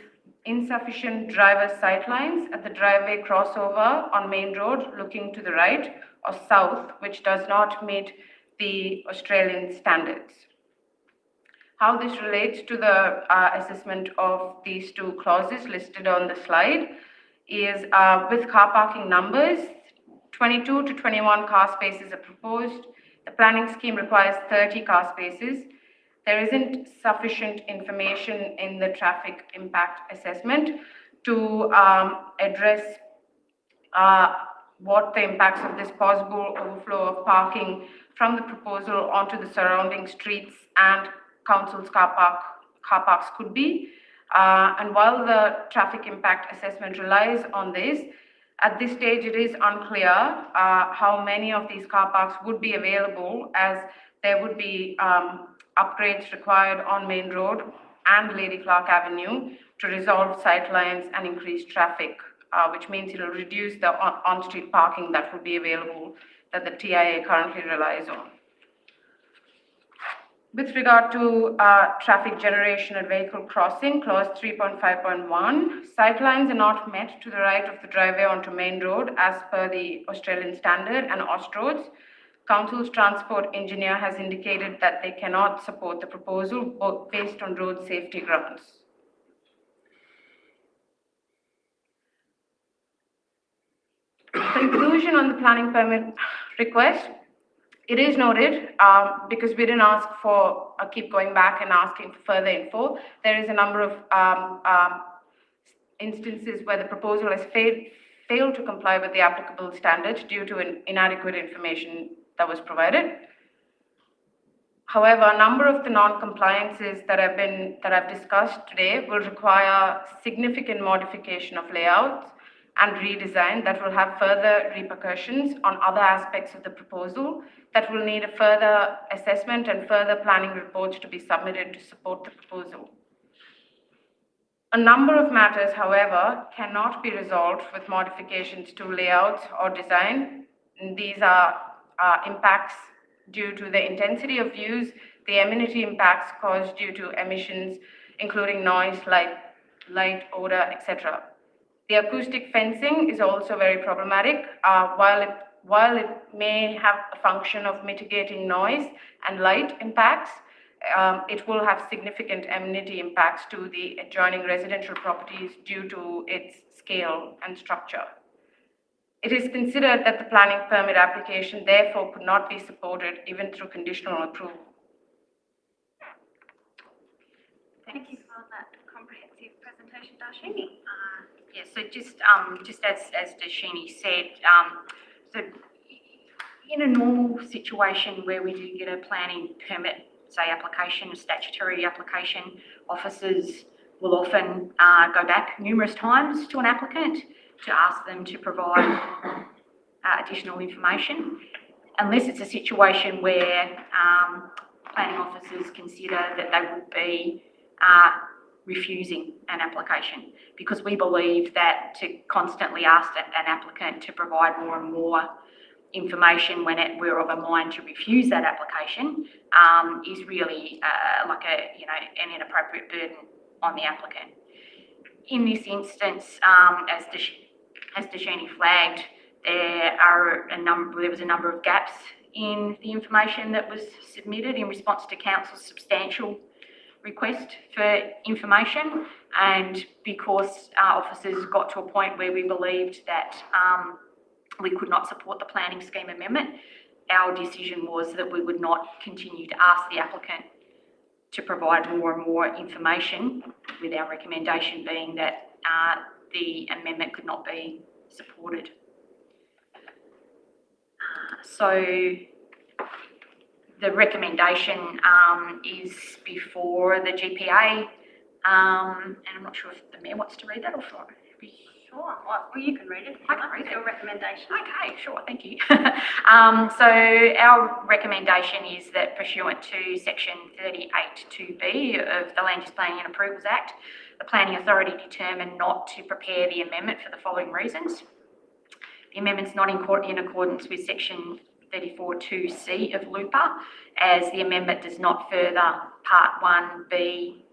Speaker 2: insufficient driver sightlines at the driveway crossover on Main Road looking to the right or south, which does not meet the Australian standards. How this relates to the assessment of these two clauses listed on the slide is with car parking numbers, 22 to 21 car spaces are proposed. The planning scheme requires 30 car spaces. There isn't sufficient information in the traffic impact assessment to address what the impacts of this possible overflow of parking from the proposal onto the surrounding streets and council's car parks could be. And while the traffic impact assessment relies on this, at this stage it is unclear how many of these car parks would be available, as there would be upgrades required on Main Road and Lady Clark Avenue to resolve sightlines and increase traffic, which means it will reduce the on-street parking that would be available that the TIA currently relies on. With regard to traffic generation at vehicle crossing, clause 3.5.1, sightlines are not met to the right of the driveway onto Main Road as per the Australian standard and Austroads. Council's transport engineer has indicated that they cannot support the proposal based on road safety grounds. Conclusion on the planning permit request. It is noted, because we didn't ask for, keep going back and asking for further info. There is a number of instances where the proposal has failed to comply with the applicable standards due to inadequate information that was provided. However, a number of the non-compliances that I've discussed today will require significant modification of layouts and redesign that will have further repercussions on other aspects of the proposal that will need a further assessment and further planning reports to be submitted to support the proposal. A number of matters, however, cannot be resolved with modifications to layouts or design. These are impacts due to the intensity of use, the amenity impacts caused due to emissions, including noise, light, odor, etc. The acoustic fencing is also very problematic. While it may have a function of mitigating noise and light impacts, it will have significant amenity impacts to the adjoining residential properties due to its scale and structure. It is considered that the planning permit application therefore could not be supported even through conditional approval.
Speaker 1: Thank you for that comprehensive presentation, Darshini.
Speaker 3: Yeah, so just as Darshini said, so in a normal situation where we do get a planning permit, say application, a statutory application, officers will often go back numerous times to an applicant to ask them to provide additional information, unless it's a situation where planning officers consider that they would be refusing an application, because we believe that to constantly ask an applicant to provide more and more information when we're of a mind to refuse that application is really like an inappropriate burden on the applicant. In this instance, as Darshini flagged, there was a number of gaps in the information that was submitted in response to council's substantial request for information, and because our officers got to a point where we believed that we could not support the planning scheme amendment, our decision was that we would not continue to ask the applicant to provide more and more information, with our recommendation being that the amendment could not be supported. So the recommendation is before the GPA, and I'm not sure if the Mayor wants to read that or if
Speaker 1: Sure, well, you can read it.
Speaker 3: I can read it.
Speaker 1: Your recommendation.
Speaker 3: Okay, sure, thank you. So our recommendation is that pursuant to section 38(2)(b) of the Land Use Planning and Approvals Act, the Planning Authority determined not to prepare the amendment for the following reasons. The amendment's not in accordance with section 34(2)(c) of LUPA, as the amendment does not further part 1(b)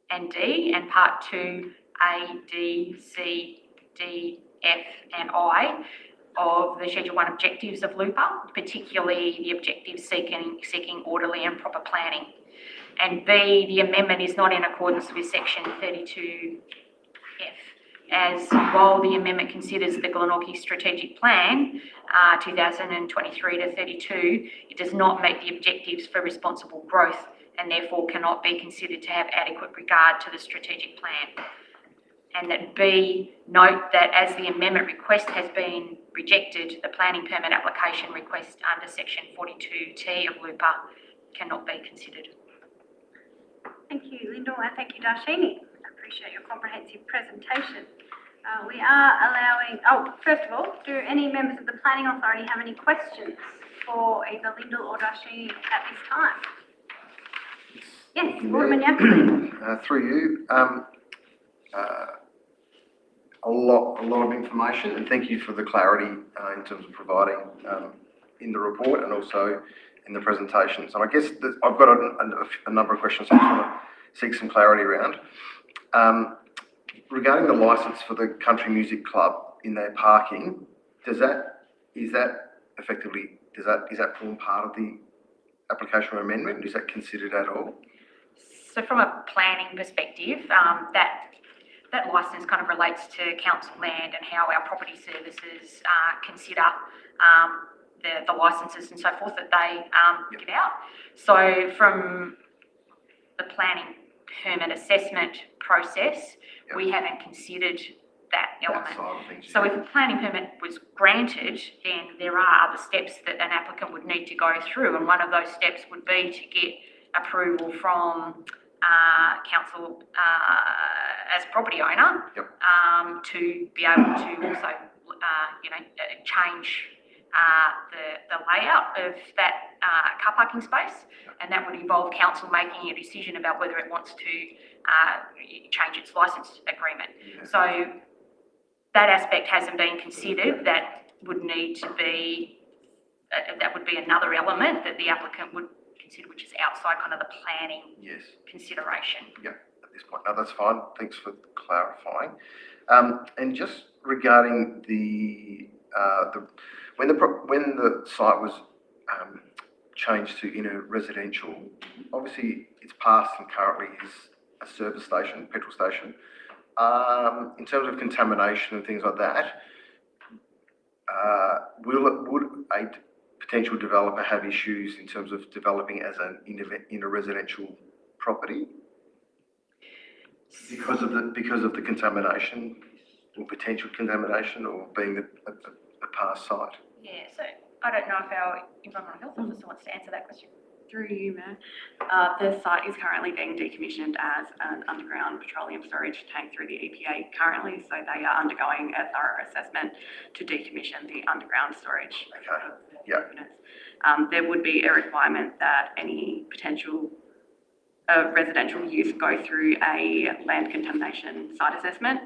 Speaker 3: and D and part 2(a), D, C, D, F and I of the Schedule 1 objectives of LUPA, particularly the objectives seeking orderly and proper planning. And B, the amendment is not in accordance with section 32F, as while the amendment considers the Glenorchy Strategic Plan 2023 to 32, it does not meet the objectives for responsible growth and therefore cannot be considered to have adequate regard to the strategic plan. And that B, note that as the amendment request has been rejected, the planning permit application request under section 42T of LUPA cannot be considered.
Speaker 1: Thank you, Lyndall, and thank you, Darshini. I appreciate your comprehensive presentation. We are allowing, first of all, do any members of the Planning Authority have any questions for either Lyndall or Darshini at this time? Yes, Alderman Yap.
Speaker 4: Through you, a lot of information, and thank you for the clarity in terms of providing in the report and also in the presentations. And I guess I've got a number of questions I just want to seek some clarity around. Regarding the licence for the Country Music Club in their parking, is that form part of the application or amendment? Is that considered at all?
Speaker 3: So from a planning perspective, that licence kind of relates to council land and how our property services consider the licences and so forth that they give out. So from the planning permit assessment process, we haven't considered that element. So if a planning permit was granted, then there are other steps that an applicant would need to go through, and one of those steps would be to get approval from council as property owner to be able to also change the layout of that car parking space, and that would involve council making a decision about whether it wants to change its licence agreement. So that aspect hasn't been considered. That would need to be that would be another element that the applicant would consider, which is outside kind of the planning consideration. Yeah,
Speaker 4: at this point. No, that's fine. Thanks for clarifying. And just regarding when the site was changed to inner residential, obviously it's passed and currently is a service station, petrol station. In terms of contamination and things like that, would a potential developer have issues in terms of developing as an inner residential property because of the contamination or potential contamination or being a past site?
Speaker 3: Yeah, so I don't know if our environmental health officer wants to answer that question.
Speaker 5: Through you, Mayor. The site is currently being decommissioned as an underground petroleum storage tank through the EPA currently, so they are undergoing a thorough assessment to decommission the underground storage of the units. There would be a requirement that any potential residential use go through a land contamination site assessment,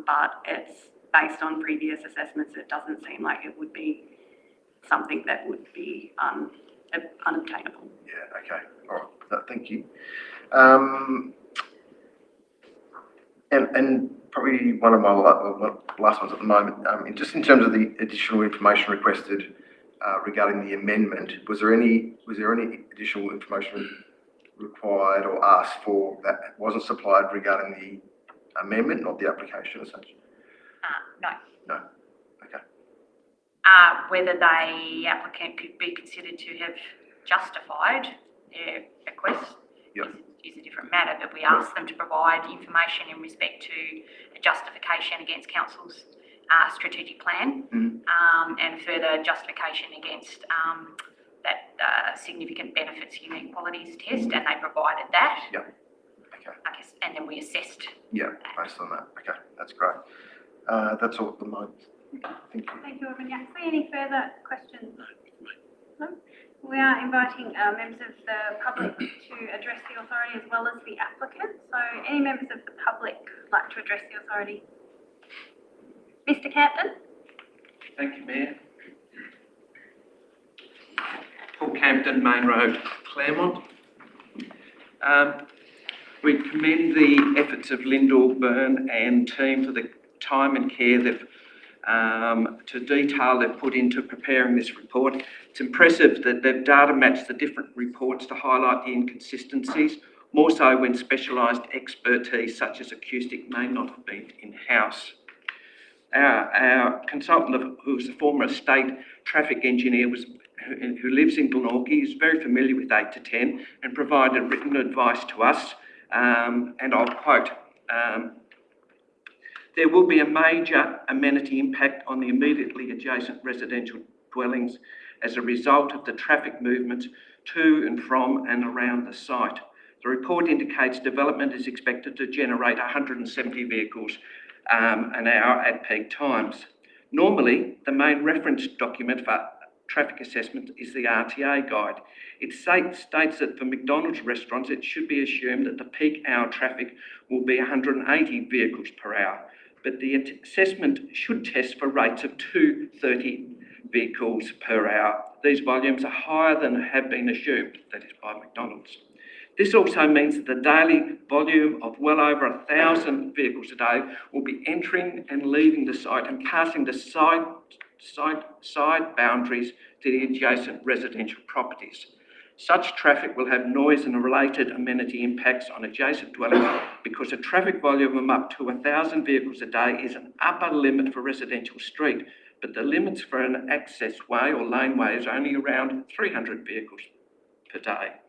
Speaker 5: but it's based on previous assessments. It doesn't seem like it would be something that would be unobtainable.
Speaker 4: Yeah, okay. All right. No, thank you. And probably one of my last ones at the moment, just in terms of the additional information requested regarding the amendment, was there any additional information required or asked for that wasn't supplied regarding the amendment, not the application as such?
Speaker 3: No.
Speaker 4: No. Okay.
Speaker 3: Whether the applicant could be considered to have justified their request
Speaker 4: Yep.
Speaker 3: is a different matter, but we asked them to provide information in respect to a justification against council's strategic plan, and further justification against that significant benefits unique qualities test, and they provided that.
Speaker 4: Yeah. Okay.
Speaker 3: I guess, and then we assessed.
Speaker 4: Yeah, based on that. Okay, that's great. That's all at the moment. Thank you.
Speaker 1: Thank you, Alderman Yaxley. Any further questions? No? We are inviting members of the public to address the authority as well as the applicant. So any members of the public like to address the authority? Mr. Campton?
Speaker 6: Thank you, Mayor. Paul Campton, Main Road, Claremont. We commend the efforts of Lyndall, Byrne and team for the time and care to detail they've put into preparing this report. It's impressive that they've data matched the different reports to highlight the inconsistencies, more so when specialised expertise such as acoustic may not have been in-house. Our consultant, who's a former state traffic engineer, who lives in Glenorchy, is very familiar with 8 to 10 and provided written advice to us, and I'll quote, there will be a major amenity impact on the immediately adjacent residential dwellings as a result of the traffic movements to and from and around the site. The report indicates development is expected to generate 170 vehicles an hour at peak times. Normally, the main reference document for traffic assessment is the RTA guide. It states that for McDonald's restaurants, it should be assumed that the peak hour traffic will be 180 vehicles per hour, but the assessment should test for rates of 230 vehicles per hour. These volumes are higher than have been assumed, that is by McDonald's. This also means that the daily volume of well over 1,000 vehicles a day will be entering and leaving the site and passing the side boundaries to the adjacent residential properties. Such traffic will have noise and related amenity impacts on adjacent dwellings because a traffic volume of up to 1,000 vehicles a day is an upper limit for residential street, but the limits for an access way or laneway is only around 300 vehicles per day.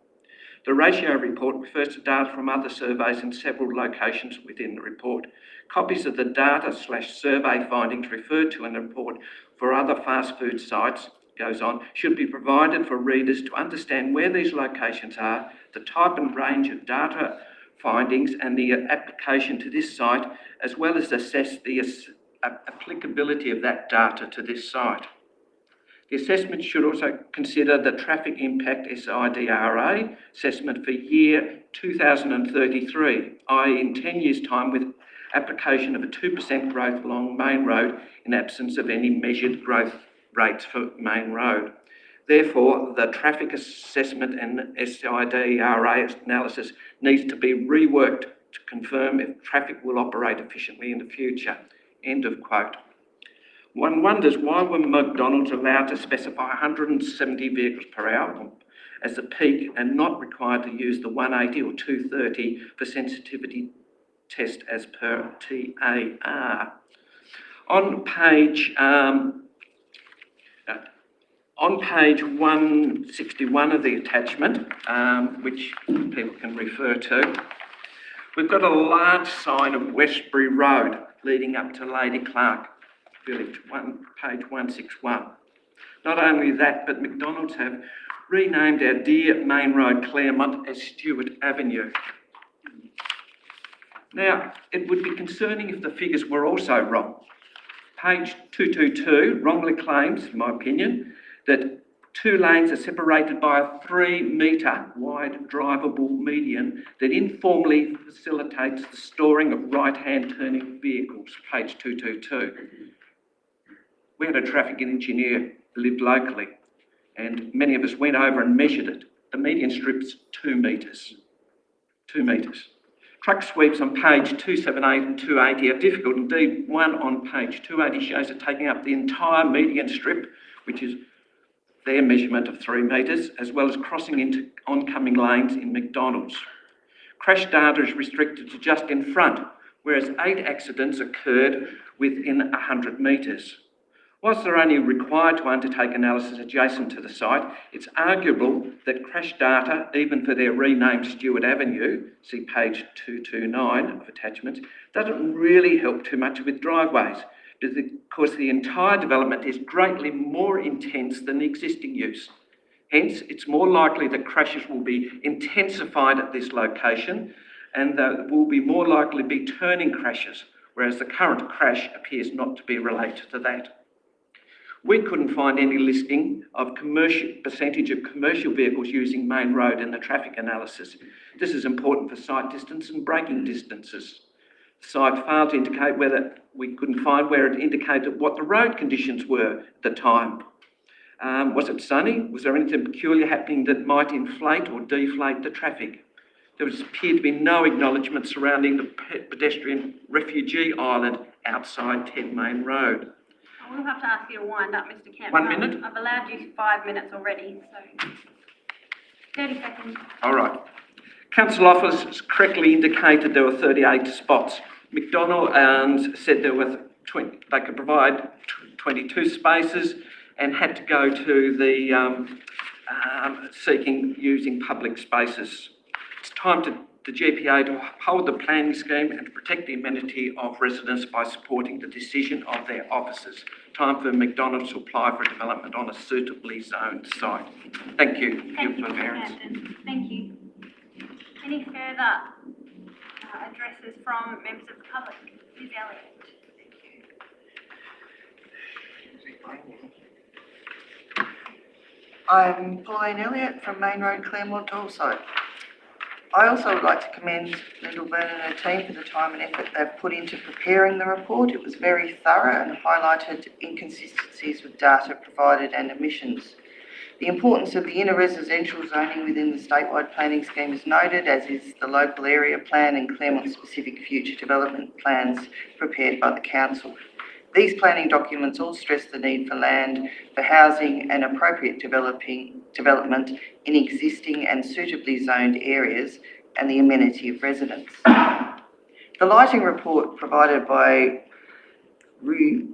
Speaker 6: The ratio report refers to data from other surveys in several locations within the report. Copies of the data/survey findings referred to in the report for other fast food sites, goes on, should be provided for readers to understand where these locations are, the type and range of data findings and the application to this site, as well as assess the applicability of that data to this site. The assessment should also consider the traffic impact SIDRA assessment for year 2033, i.e. in 10 years' time, with application of a 2% growth along Main Road in absence of any measured growth rates for Main Road. Therefore, the traffic assessment and SIDRA analysis needs to be reworked to confirm if traffic will operate efficiently in the future. End of quote. One wonders why were McDonald's allowed to specify 170 vehicles per hour as the peak and not required to use the 180 or 230 for sensitivity test as per TAR. On page 161 of the attachment, which people can refer to, we've got a large sign of Westbury Road leading up to Lady Clark Village, page 161. Not only that, but McDonald's have renamed our dear Main Road Claremont as Stewart Avenue. Now, it would be concerning if the figures were also wrong. Page 222 wrongly claims, in my opinion, that 2 lanes are separated by a 3-metre wide drivable median that informally facilitates the storing of right-hand turning vehicles, page 222. We had a traffic engineer who lived locally, and many of us went over and measured it. The median strip's 2 metres. 2 metres. Truck sweeps on page 278 and 280 are difficult. Indeed, one on page 280 shows it taking up the entire median strip, which is their measurement of 3 metres, as well as crossing into oncoming lanes in McDonald's. Crash data is restricted to just in front, whereas 8 accidents occurred within 100 metres. Whilst they're only required to undertake analysis adjacent to the site, it's arguable that crash data, even for their renamed Stewart Avenue, see page 229 of attachments, doesn't really help too much with driveways, because the entire development is greatly more intense than the existing use. Hence, it's more likely that crashes will be intensified at this location, and will be more likely to be turning crashes, whereas the current crash appears not to be related to that. We couldn't find any listing of percentage of commercial vehicles using Main Road in the traffic analysis. This is important for sight distance and braking distances. The site failed to indicate we couldn't find where it indicated what the road conditions were at the time. Was it sunny? Was there anything peculiar happening that might inflate or deflate the traffic? There appeared to be no acknowledgement surrounding the pedestrian refugee island outside 10 Main Road.
Speaker 1: I will have to ask you to wind up, Mr. Kemp.
Speaker 6: 1 minute?
Speaker 1: I've allowed you 5 minutes already, so 30 seconds.
Speaker 6: All right. Council officers correctly indicated there were 38 spots. McDonald said there were they could provide 22 spaces and had to go to the seeking using public spaces. It's time to the GPA to hold the planning scheme and to protect the amenity of residents by supporting the decision of their officers. Time for McDonald's to apply for development on a suitably zoned site. Thank you.
Speaker 1: Thank you,
Speaker 6: for
Speaker 1: Mr.
Speaker 6: variance.
Speaker 1: Hampton. Thank you. Any further addresses from members of the public? Ms. Elliott.
Speaker 7: I'm Pauline Elliott from Main Road, Claremont also. I also would like to commend Lyndall Byrne and her team for the time and effort they've put into preparing the report. It was very thorough and highlighted inconsistencies with data provided and omissions. The importance of the inner residential zoning within the statewide planning scheme is noted, as is the local area plan and Claremont-specific future development plans prepared by the council. These planning documents all stress the need for land for housing and appropriate development in existing and suitably zoned areas and the amenity of residents. The lighting report provided by Rubidium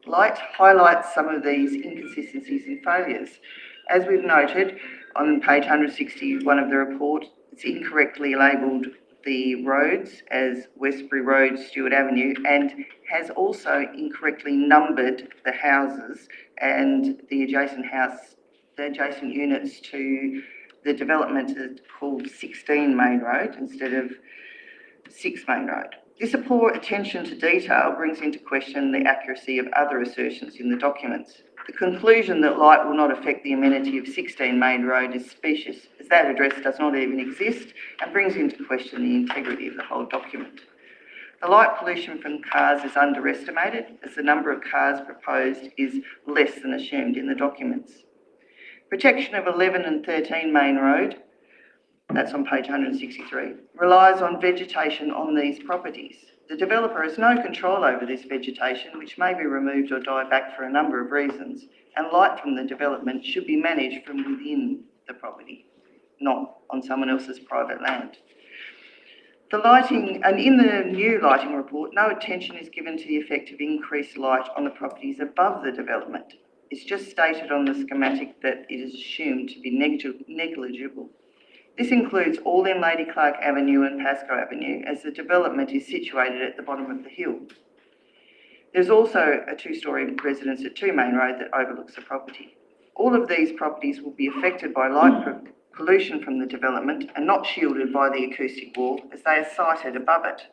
Speaker 7: Light highlights some of these inconsistencies and failures. As we've noted on page 161 of the report, it's incorrectly labelled the roads as Westbury Road, Stewart Avenue, and has also incorrectly numbered the houses and the adjacent units to the development is called 16 Main Road instead of 6 Main Road. This poor attention to detail brings into question the accuracy of other assertions in the documents. The conclusion that light will not affect the amenity of 16 Main Road is specious, as that address does not even exist and brings into question the integrity of the whole document. The light pollution from cars is underestimated, as the number of cars proposed is less than assumed in the documents. Protection of 11 and 13 Main Road, that's on page 163, relies on vegetation on these properties. The developer has no control over this vegetation, which may be removed or die back for a number of reasons, and light from the development should be managed from within the property, not on someone else's private land. The lighting, and in the new lighting report, no attention is given to the effect of increased light on the properties above the development. It's just stated on the schematic that it is assumed to be negligible. This includes all in Lady Clark Avenue and Pascoe Avenue, as the development is situated at the bottom of the hill. There's also a 2-storey residence at 2 Main Road that overlooks the property. All of these properties will be affected by light pollution from the development and not shielded by the acoustic wall, as they are sited above it.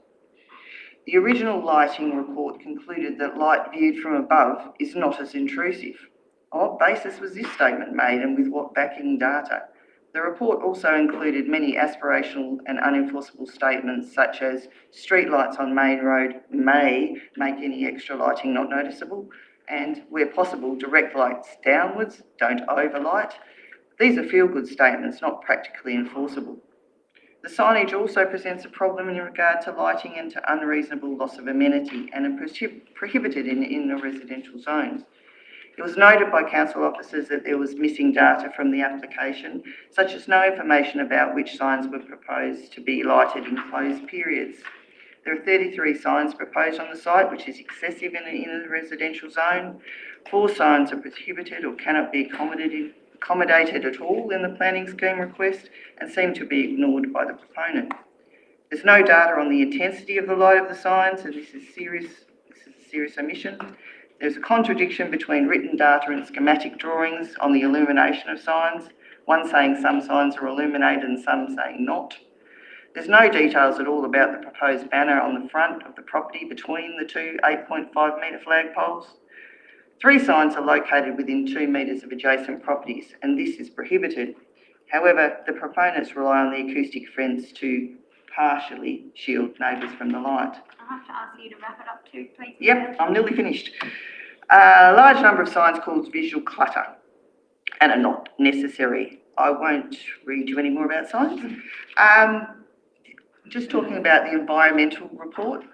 Speaker 7: The original lighting report concluded that light viewed from above is not as intrusive. On what basis was this statement made, and with what backing data? The report also included many aspirational and unenforceable statements, such as street lights on Main Road may make any extra lighting not noticeable, and where possible, direct lights downwards, don't overlight. These are feel-good statements, not practically enforceable. The signage also presents a problem in regard to lighting and to unreasonable loss of amenity, and are prohibited in the residential zones. It was noted by council officers that there was missing data from the application, such as no information about which signs were proposed to be lighted in closed periods. There are 33 signs proposed on the site, which is excessive in the residential zone. 4 signs are prohibited or cannot be accommodated at all in the planning scheme request and seem to be ignored by the proponent. There's no data on the intensity of the light of the signs, and this is a serious omission. There's a contradiction between written data and schematic drawings on the illumination of signs, one saying some signs are illuminated and some saying not. There's no details at all about the proposed banner on the front of the property between the two 8.5 metre flagpoles. 3 signs are located within 2 metres of adjacent properties, and this is prohibited. However, the proponents rely on the acoustic fence to partially shield neighbours from the light.
Speaker 1: I'll have to ask you to wrap it up too, please.
Speaker 7: Yep, I'm nearly finished. A large number of signs cause visual clutter and are not necessary. I won't read you any more about signs. Just talking about the environmental report,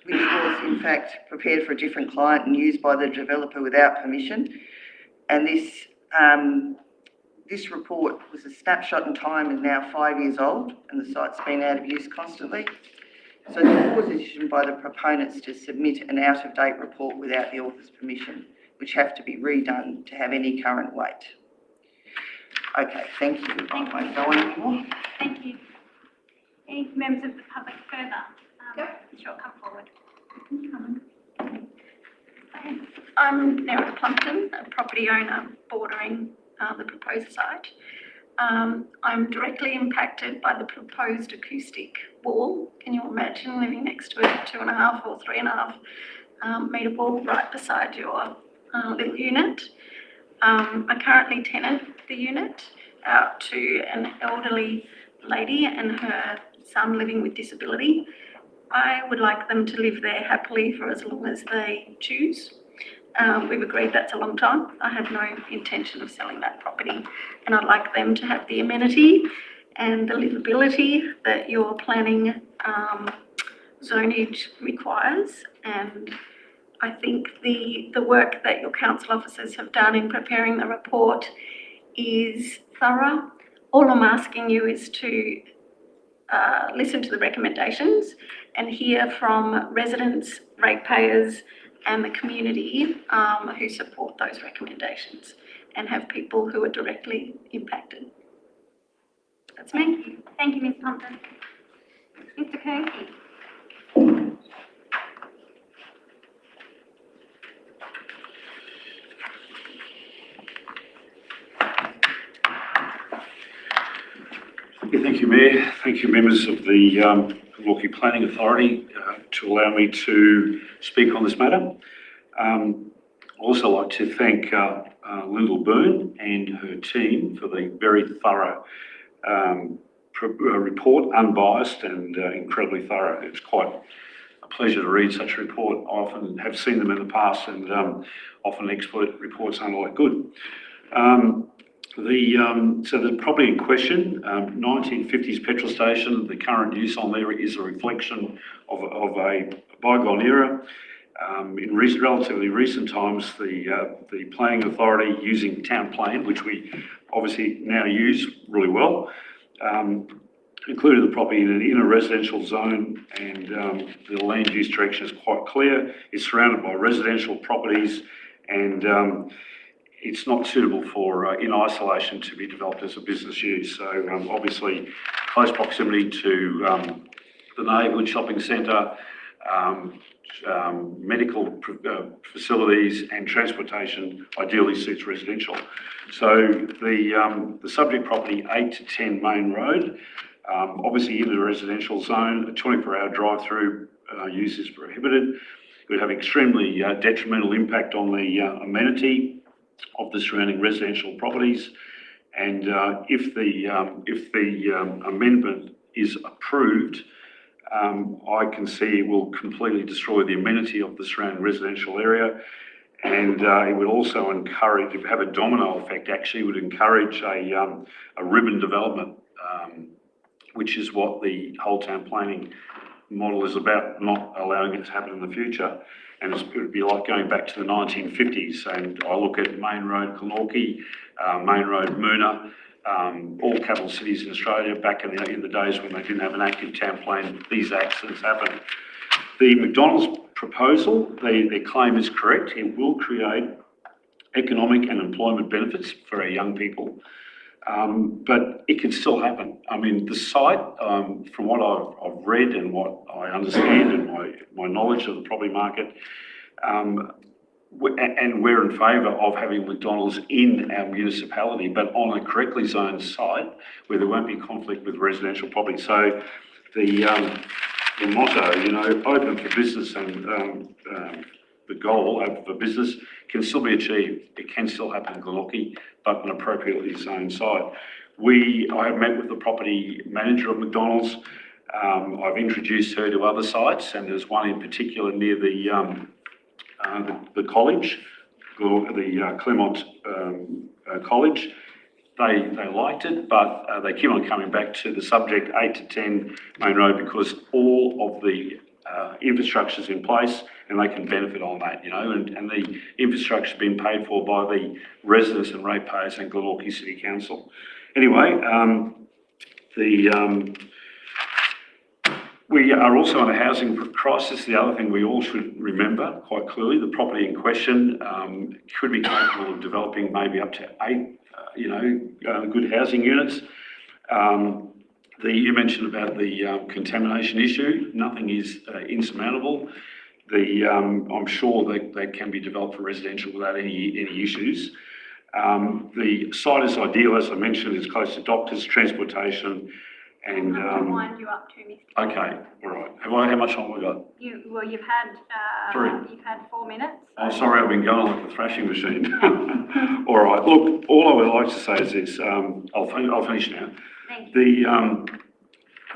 Speaker 7: which was in fact prepared for a different client and used by the developer without permission. And this report was a snapshot in time and now 5 years old, and the site's been out of use constantly. So there was a decision by the proponents to submit an out-of-date report without the author's permission, which have to be redone to have any current weight. Okay, thank you. I won't go on anymore.
Speaker 1: Thank you. Any members of the public further? Sure, come forward.
Speaker 8: I'm Nera Plumpton, a property owner bordering the proposed site. I'm directly impacted by the proposed acoustic wall. Can you imagine living next to a 2.5 or 3.5 metre wall right beside your little unit? I currently tenant the unit out to an elderly lady and her son living with disability. I would like them to live there happily for as long as they choose. We've agreed that's a long time. I have no intention of selling that property, and I'd like them to have the amenity and the livability that your planning zonage requires. And I think the work that your council officers have done in preparing the report is thorough. All I'm asking you is to listen to the recommendations and hear from residents, ratepayers and the community who support those recommendations and have people who are directly impacted. That's me.
Speaker 1: Thank you, Ms. Thompson. Mr. Kirky.
Speaker 9: Thank you, Mayor. Thank you, members of the Glenorchy Planning Authority, to allow me to speak on this matter. I'd also like to thank Lyndall Byrne and her team for the very thorough report, unbiased and incredibly thorough. It's quite a pleasure to read such a report. I often have seen them in the past, and often expert reports aren't all that good. So the property in question, 1950s petrol station, the current use on there is a reflection of a bygone era. In relatively recent times, the planning authority, using town plan, which we obviously now use really well, included the property in a residential zone, and the land use direction is quite clear. It's surrounded by residential properties, and it's not suitable for, in isolation, to be developed as a business use. So obviously, close proximity to the neighbourhood shopping centre, medical facilities and transportation ideally suits residential. So the subject property, 8 to 10 Main Road, obviously in the residential zone, a 24-hour drive-through use is prohibited. It would have extremely detrimental impact on the amenity of the surrounding residential properties, and if the amendment is approved, I can see it will completely destroy the amenity of the surrounding residential area, and it would also have a domino effect. Actually, it would encourage a ribbon development, which is what the whole town planning model is about, not allowing it to happen in the future. And it would be like going back to the 1950s. And I look at Main Road Glenorchy, Main Road Moona, all capital cities in Australia back in the days when they didn't have an active town plan, these accidents happened. The McDonald's proposal, their claim is correct. It will create economic and employment benefits for our young people. But it can still happen. I mean, the site, from what I've read and what I understand and my knowledge of the property market, and we're in favour of having McDonald's in our municipality, but on a correctly zoned site where there won't be conflict with residential property. So the motto, you know, open for business and the goal, open for business, can still be achieved. It can still happen in Glenorchy, but an appropriately zoned site. I have met with the property manager of McDonald's. I've introduced her to other sites, and there's one in particular near the college, the Claremont College. They liked it, but they keep on coming back to the subject 8 to 10 Main Road because all of the infrastructure's in place and they can benefit on that, you know, and the infrastructure's been paid for by the residents and ratepayers and Glenorchy City Council. Anyway, we are also in a housing crisis. The other thing we all should remember quite clearly, the property in question could be capable of developing maybe up to 8, good housing units. You mentioned about the contamination issue. Nothing is insurmountable. I'm sure that can be developed for residential without any issues. The site is ideal, as I mentioned, it's close to doctors, transportation, and.
Speaker 1: I'm going to wind you up to me.
Speaker 9: Okay, all right. How much time have I got?
Speaker 1: You've had 4 minutes.
Speaker 9: Oh, sorry, I've been going like a thrashing machine. All right. Look, all I would like to say is this. I'll finish now.
Speaker 1: Thank you.
Speaker 9: The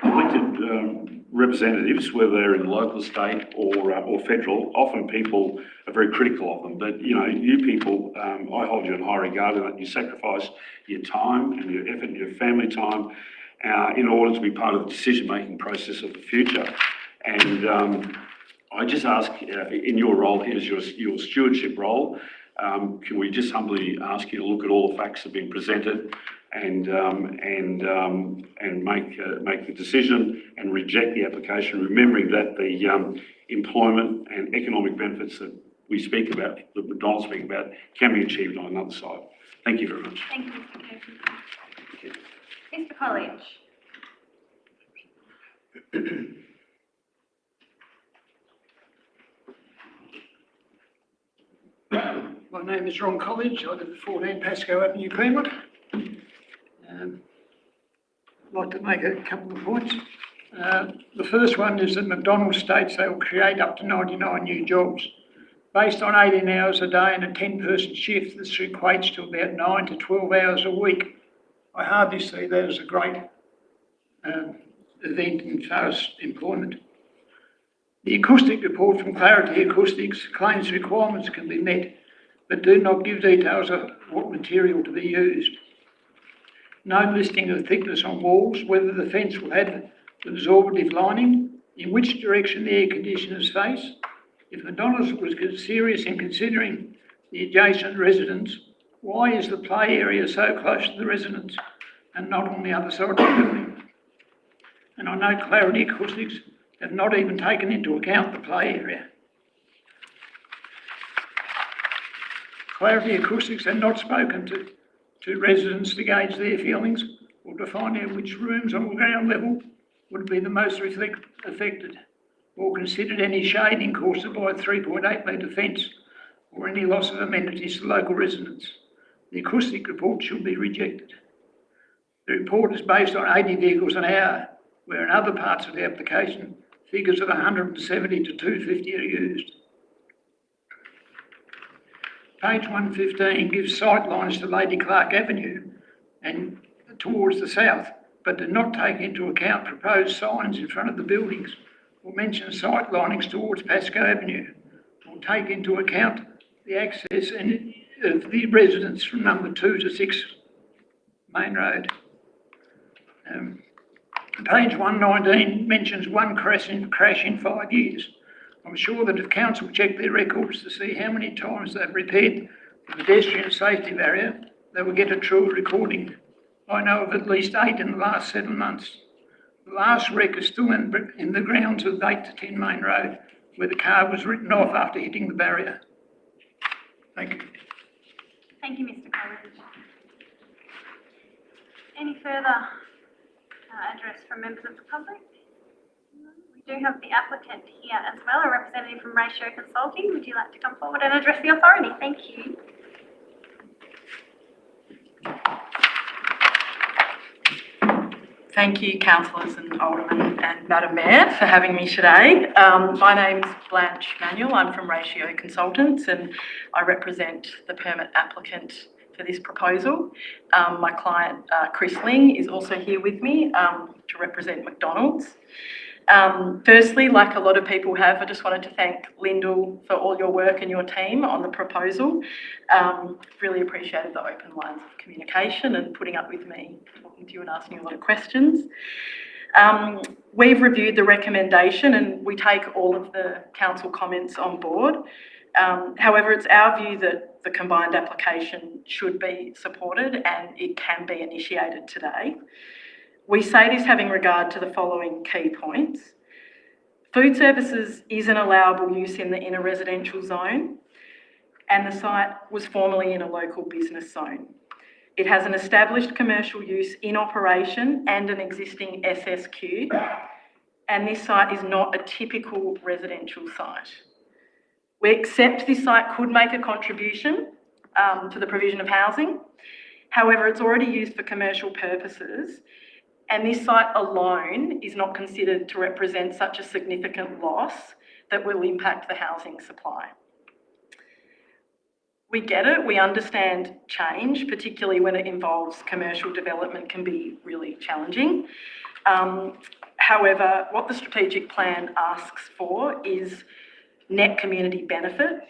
Speaker 9: elected representatives, whether they're in local, state, or federal, often people are very critical of them. But you people, I hold you in high regard, and that you sacrifice your time and your effort and your family time in order to be part of the decision-making process of the future. And I just ask, in your role here, as your stewardship role, can we just humbly ask you to look at all the facts that have been presented and make the decision and reject the application, remembering that the employment and economic benefits that we speak about, that McDonald's speak about, can be achieved on another side. Thank you very much.
Speaker 1: Thank you, Mr. Kirby. Mr. College.
Speaker 10: My name is Ron College. I live at 14 Pascoe Avenue, Claremont. I'd like to make a couple of points. The first one is that McDonald's states they will create up to 99 new jobs. Based on 18 hours a day and a 10-person shift, this equates to about 9 to 12 hours a week. I hardly see that as a great event as far as employment. The acoustic report from Clarity Acoustics claims requirements can be met, but do not give details of what material to be used. No listing of thickness on walls, whether the fence will have absorbative lining, in which direction the air conditioners face. If McDonald's was serious in considering the adjacent residents, why is the play area so close to the residents and not on the other side of the building? And I know Clarity Acoustics have not even taken into account the play area. Clarity Acoustics have not spoken to residents to gauge their feelings or to find out which rooms on the ground level would be the most affected, or considered any shading caused by a 3.8 metre fence or any loss of amenities to local residents. The acoustic report should be rejected. The report is based on 80 vehicles an hour, where in other parts of the application, figures of 170 to 250 are used. Page 115 gives sight lines to Lady Clark Avenue and towards the south, but did not take into account proposed signs in front of the buildings or mention sight linings towards Pascoe Avenue, or take into account the access of the residents from number 2 to 6 Main Road. Page 119 mentions one crash in 5 years. I'm sure that if council checked their records to see how many times they've repaired the pedestrian safety barrier, they will get a true recording. I know of at least 8 in the last 7 months. The last wreck is still in the grounds of 8 to 10 Main Road, where the car was written off after hitting the barrier. Thank you.
Speaker 1: Thank you, Mr. Collins. Any further address from members of the public? We do have the applicant here as well, a representative from Ratio Consulting. Would you like to come forward and address the authority? Thank you.
Speaker 11: Thank you, councillors and aldermen and Madam Mayor, for having me today. My name's Blanche Manuel. I'm from Ratio Consultants and I represent the permit applicant for this proposal. My client, Chris Ling, is also here with me to represent McDonald's. Firstly, like a lot of people have, I just wanted to thank Lyndall for all your work and your team on the proposal. Really appreciated the open lines of communication and putting up with me talking to you and asking you a lot of questions. We've reviewed the recommendation and we take all of the council comments on board. However, it's our view that the combined application should be supported and it can be initiated today. We say this having regard to the following key points. Food services is an allowable use in the inner residential zone and the site was formerly in a local business zone. It has an established commercial use in operation and an existing SSQ, and this site is not a typical residential site. We accept this site could make a contribution to the provision of housing. However, it's already used for commercial purposes and this site alone is not considered to represent such a significant loss that will impact the housing supply. We get it, we understand change, particularly when it involves commercial development can be really challenging. However, what the strategic plan asks for is net community benefit.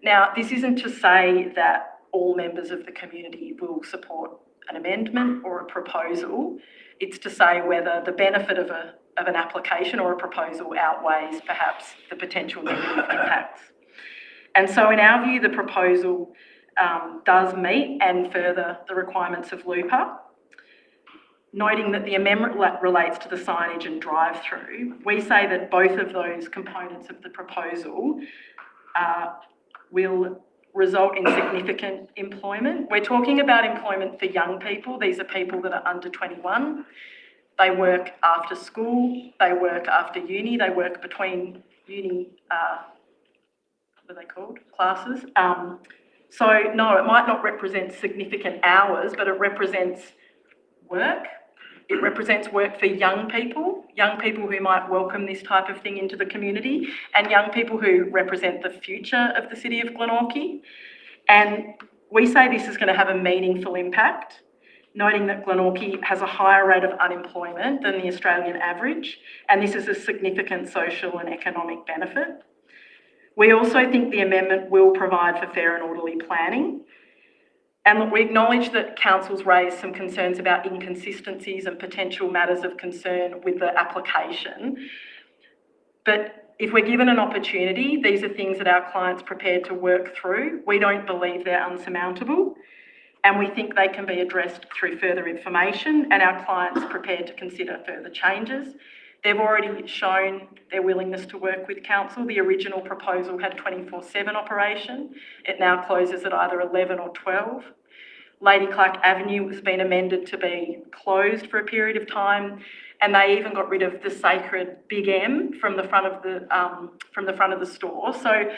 Speaker 11: Now, this isn't to say that all members of the community will support an amendment or a proposal. It's to say whether the benefit of an application or a proposal outweighs perhaps the potential negative impacts. And so in our view, the proposal does meet and further the requirements of LUPA. Noting that the amendment relates to the signage and drive-through, we say that both of those components of the proposal will result in significant employment. We're talking about employment for young people. These are people that are under 21. They work after school, they work after uni, they work between uni, what are they called, classes. So no, it might not represent significant hours, but it represents work. It represents work for young people who might welcome this type of thing into the community, and young people who represent the future of the city of Glenorchy. And we say this is going to have a meaningful impact, noting that Glenorchy has a higher rate of unemployment than the Australian average, and this is a significant social and economic benefit. We also think the amendment will provide for fair and orderly planning. And we acknowledge that council's raised some concerns about inconsistencies and potential matters of concern with the application. But if we're given an opportunity, these are things that our clients are prepared to work through. We don't believe they're unsurmountable, and we think they can be addressed through further information, and our clients are prepared to consider further changes. They've already shown their willingness to work with council. The original proposal had 24/7 operation. It now closes at either 11 or 12. Lady Clark Avenue has been amended to be closed for a period of time, and they even got rid of the sacred Big M from the front of the store. So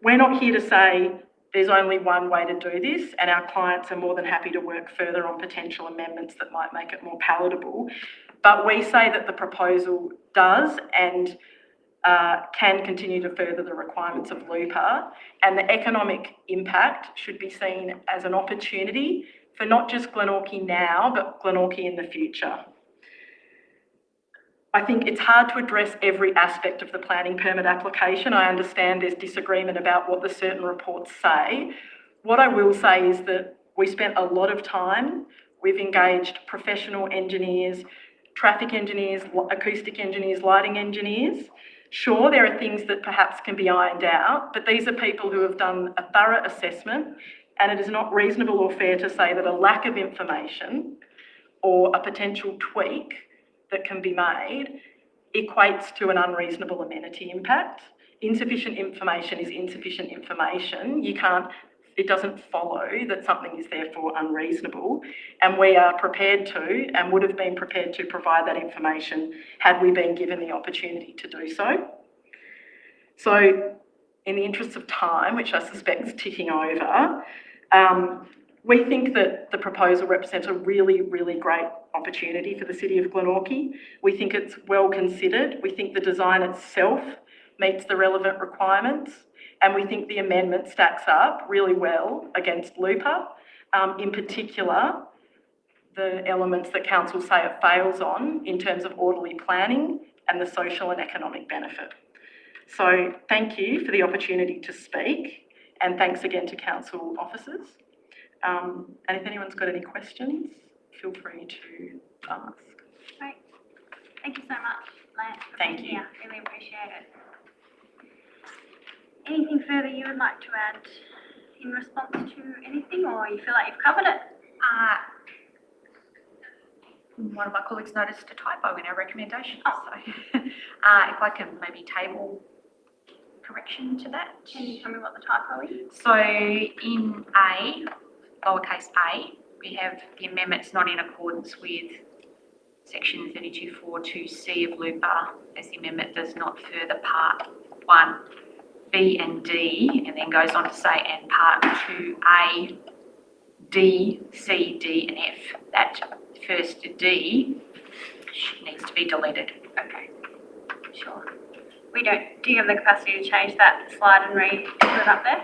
Speaker 11: we're not here to say there's only one way to do this, and our clients are more than happy to work further on potential amendments that might make it more palatable. But we say that the proposal does and can continue to further the requirements of LUPA, and the economic impact should be seen as an opportunity for not just Glenorchy now, but Glenorchy in the future. I think it's hard to address every aspect of the planning permit application. I understand there's disagreement about what the certain reports say. What I will say is that we spent a lot of time. We've engaged professional engineers, traffic engineers, acoustic engineers, lighting engineers. Sure, there are things that perhaps can be ironed out, but these are people who have done a thorough assessment, and it is not reasonable or fair to say that a lack of information or a potential tweak that can be made equates to an unreasonable amenity impact. Insufficient information is insufficient information. It doesn't follow that something is therefore unreasonable, and we are prepared to and would have been prepared to provide that information had we been given the opportunity to do so. So in the interest of time, which I suspect is ticking over, we think that the proposal represents a really, really great opportunity for the City of Glenorchy. We think it's well considered. We think the design itself meets the relevant requirements, and we think the amendment stacks up really well against LUPA, in particular, the elements that council say it fails on in terms of orderly planning and the social and economic benefit. So thank you for the opportunity to speak, and thanks again to council officers. And if anyone's got any questions, feel free to ask.
Speaker 1: Great. Thank you so much, Lance.
Speaker 11: Thank you.
Speaker 1: Yeah, really appreciate it. Anything further you would like to add in response to anything, or you feel like you've covered it?
Speaker 3: One of my colleagues noticed a typo in our recommendation,
Speaker 1: Oh.
Speaker 3: so if I can maybe table correction to that.
Speaker 1: Can you tell me what the typo is?
Speaker 3: So in A, lowercase a, we have the amendments not in accordance with section 32.4.2c of LUPA, as the amendment does not further part 1, B and D, and then goes on to say, and part 2A, D, C, D and F. That first D needs to be deleted.
Speaker 1: Okay, sure. Do you have the capacity to change that slide and put it up there?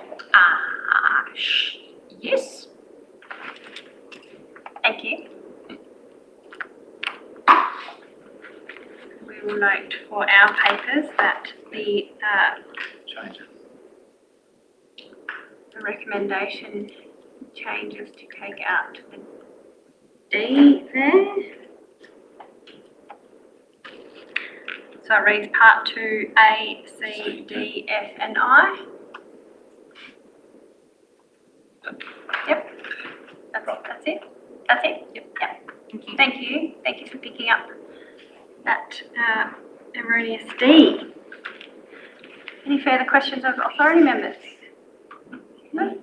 Speaker 3: Yes.
Speaker 1: Thank you. We will note for our papers that the recommendation changes to take out the D there. So it reads part 2, A, C, D, F and I. Yep, that's it. That's it? Yep. Thank you. Thank you. Thank you for picking up that erroneous D. Any further questions of authority members? No?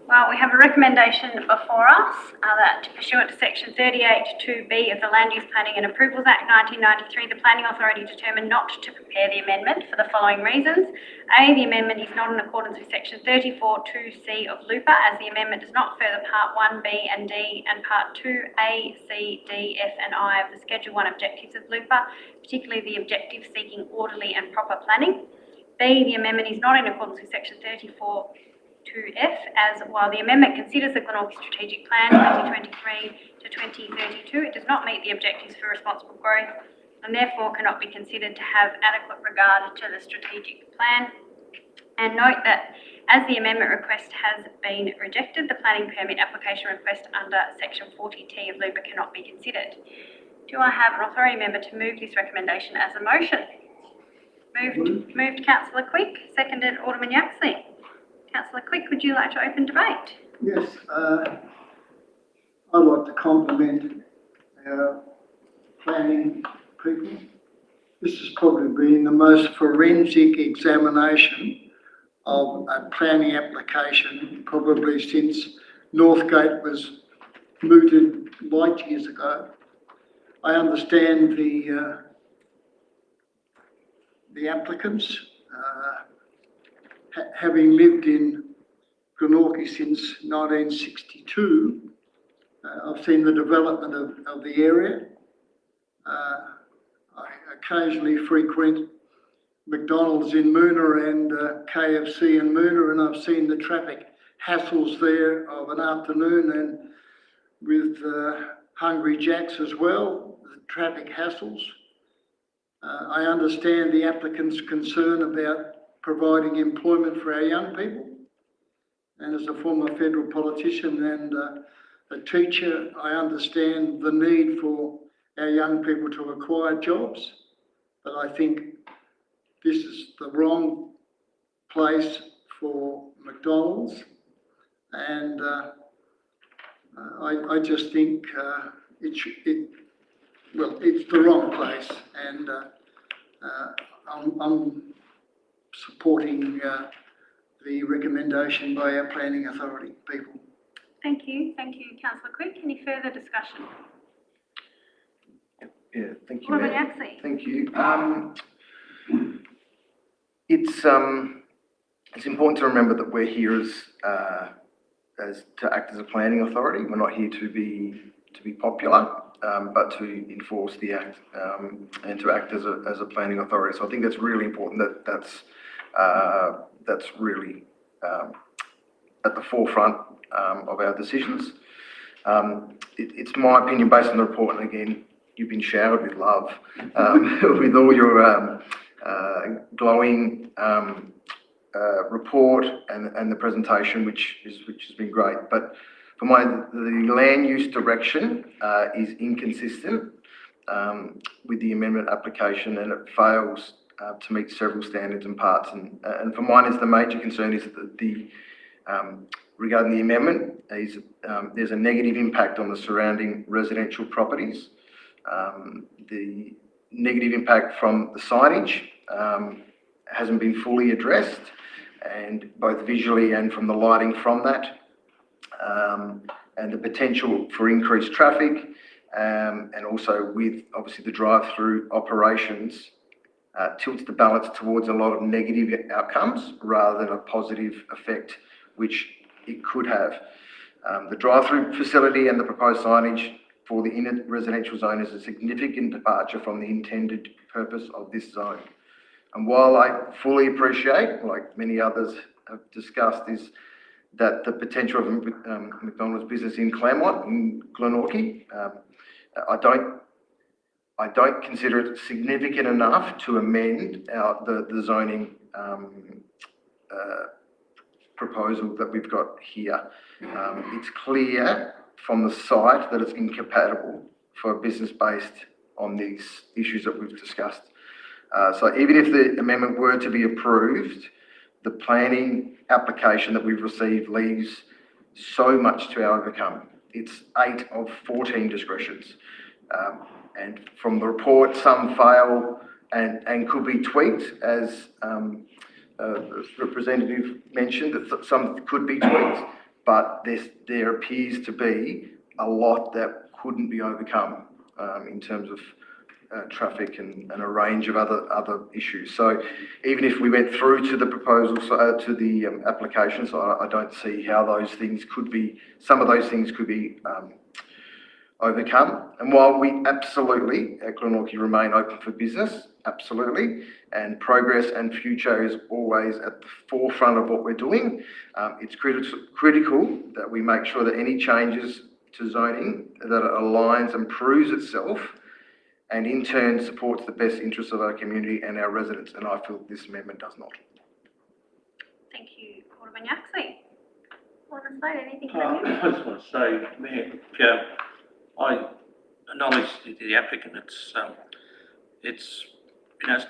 Speaker 1: Well, we have a recommendation before us that pursuant to section 38(2)(b) of the Land Use Planning and Approvals Act 1993, the Planning Authority determined not to prepare the amendment for the following reasons. A, the amendment is not in accordance with section 34(2)(c) of LUPA, as the amendment does not further part 1, B and D and part 2A, C, D, F and I of the Schedule 1 objectives of LUPA, particularly the objective seeking orderly and proper planning. B, the amendment is not in accordance with section 34(2)(f), as while the amendment considers the Glenorchy Strategic Plan 2023 to 2032, it does not meet the objectives for responsible growth and therefore cannot be considered to have adequate regard to the strategic plan. And note that as the amendment request has been rejected, the planning permit application request under section 40T of LUPA cannot be considered. Do I have an authority member to move this recommendation as a motion? Moved Councillor Quick, seconded Alderman Yaxley. Councillor Quick, would you like to open debate?
Speaker 12: Yes, I'd like to compliment our planning people. This has probably been the most forensic examination of a planning application probably since Northgate was mooted light years ago. I understand the applicants, having lived in Glenorchy since 1962, I've seen the development of the area. I occasionally frequent McDonald's in Moona and KFC in Moona, and I've seen the traffic hassles there of an afternoon, and with Hungry Jack's as well, the traffic hassles. I understand the applicant's concern about providing employment for our young people. And as a former federal politician and a teacher, I understand the need for our young people to acquire jobs. But I think this is the wrong place for McDonald's. And I just think well, it's the wrong place, and I'm supporting the recommendation by our planning authority people.
Speaker 1: Thank you, councillor Quick. Any further discussion?
Speaker 4: Yeah, thank you,
Speaker 1: Alderman
Speaker 4: Mayor.
Speaker 1: Yaxley.
Speaker 4: Thank you. It's important to remember that we're here as to act as a planning authority. We're not here to be popular, but to enforce the act and to act as a planning authority. So I think that's really important. That's really at the forefront of our decisions. It's my opinion, based on the report, and again, you've been showered with love with all your glowing report and the presentation, which has been great. But for the land use direction is inconsistent with the amendment application, and it fails to meet several standards and parts. And for mine, the major concern is that regarding the amendment is there's a negative impact on the surrounding residential properties. The negative impact from the signage hasn't been fully addressed, and both visually and from the lighting from that, and the potential for increased traffic, and also with obviously the drive-through operations tilts the balance towards a lot of negative outcomes rather than a positive effect, which it could have. The drive-through facility and the proposed signage for the inner residential zone is a significant departure from the intended purpose of this zone. And while I fully appreciate, like many others have discussed, is that the potential of McDonald's business in Claremont, in Glenorchy, I don't consider it significant enough to amend the zoning proposal that we've got here. It's clear from the site that it's incompatible for a business based on these issues that we've discussed. So even if the amendment were to be approved, the planning application that we've received leaves so much to overcome. It's 8 of 14 discretions. And from the report, some fail and could be tweaked, as the representative mentioned, that some could be tweaked, but there appears to be a lot that couldn't be overcome in terms of traffic and a range of other issues. So even if we went through to the proposal, to the application, so I don't see how some of those things could be overcome. And while we absolutely at Glenorchy remain open for business, absolutely, and progress and future is always at the forefront of what we're doing, it's critical that we make sure that any changes to zoning that it aligns and proves itself, and in turn supports the best interests of our community and our residents, and I feel this amendment does not.
Speaker 1: Thank you, Alderman Yaxley. Alderman Slade, anything from you?
Speaker 13: I just want to say, Mayor, I acknowledge the applicant. It's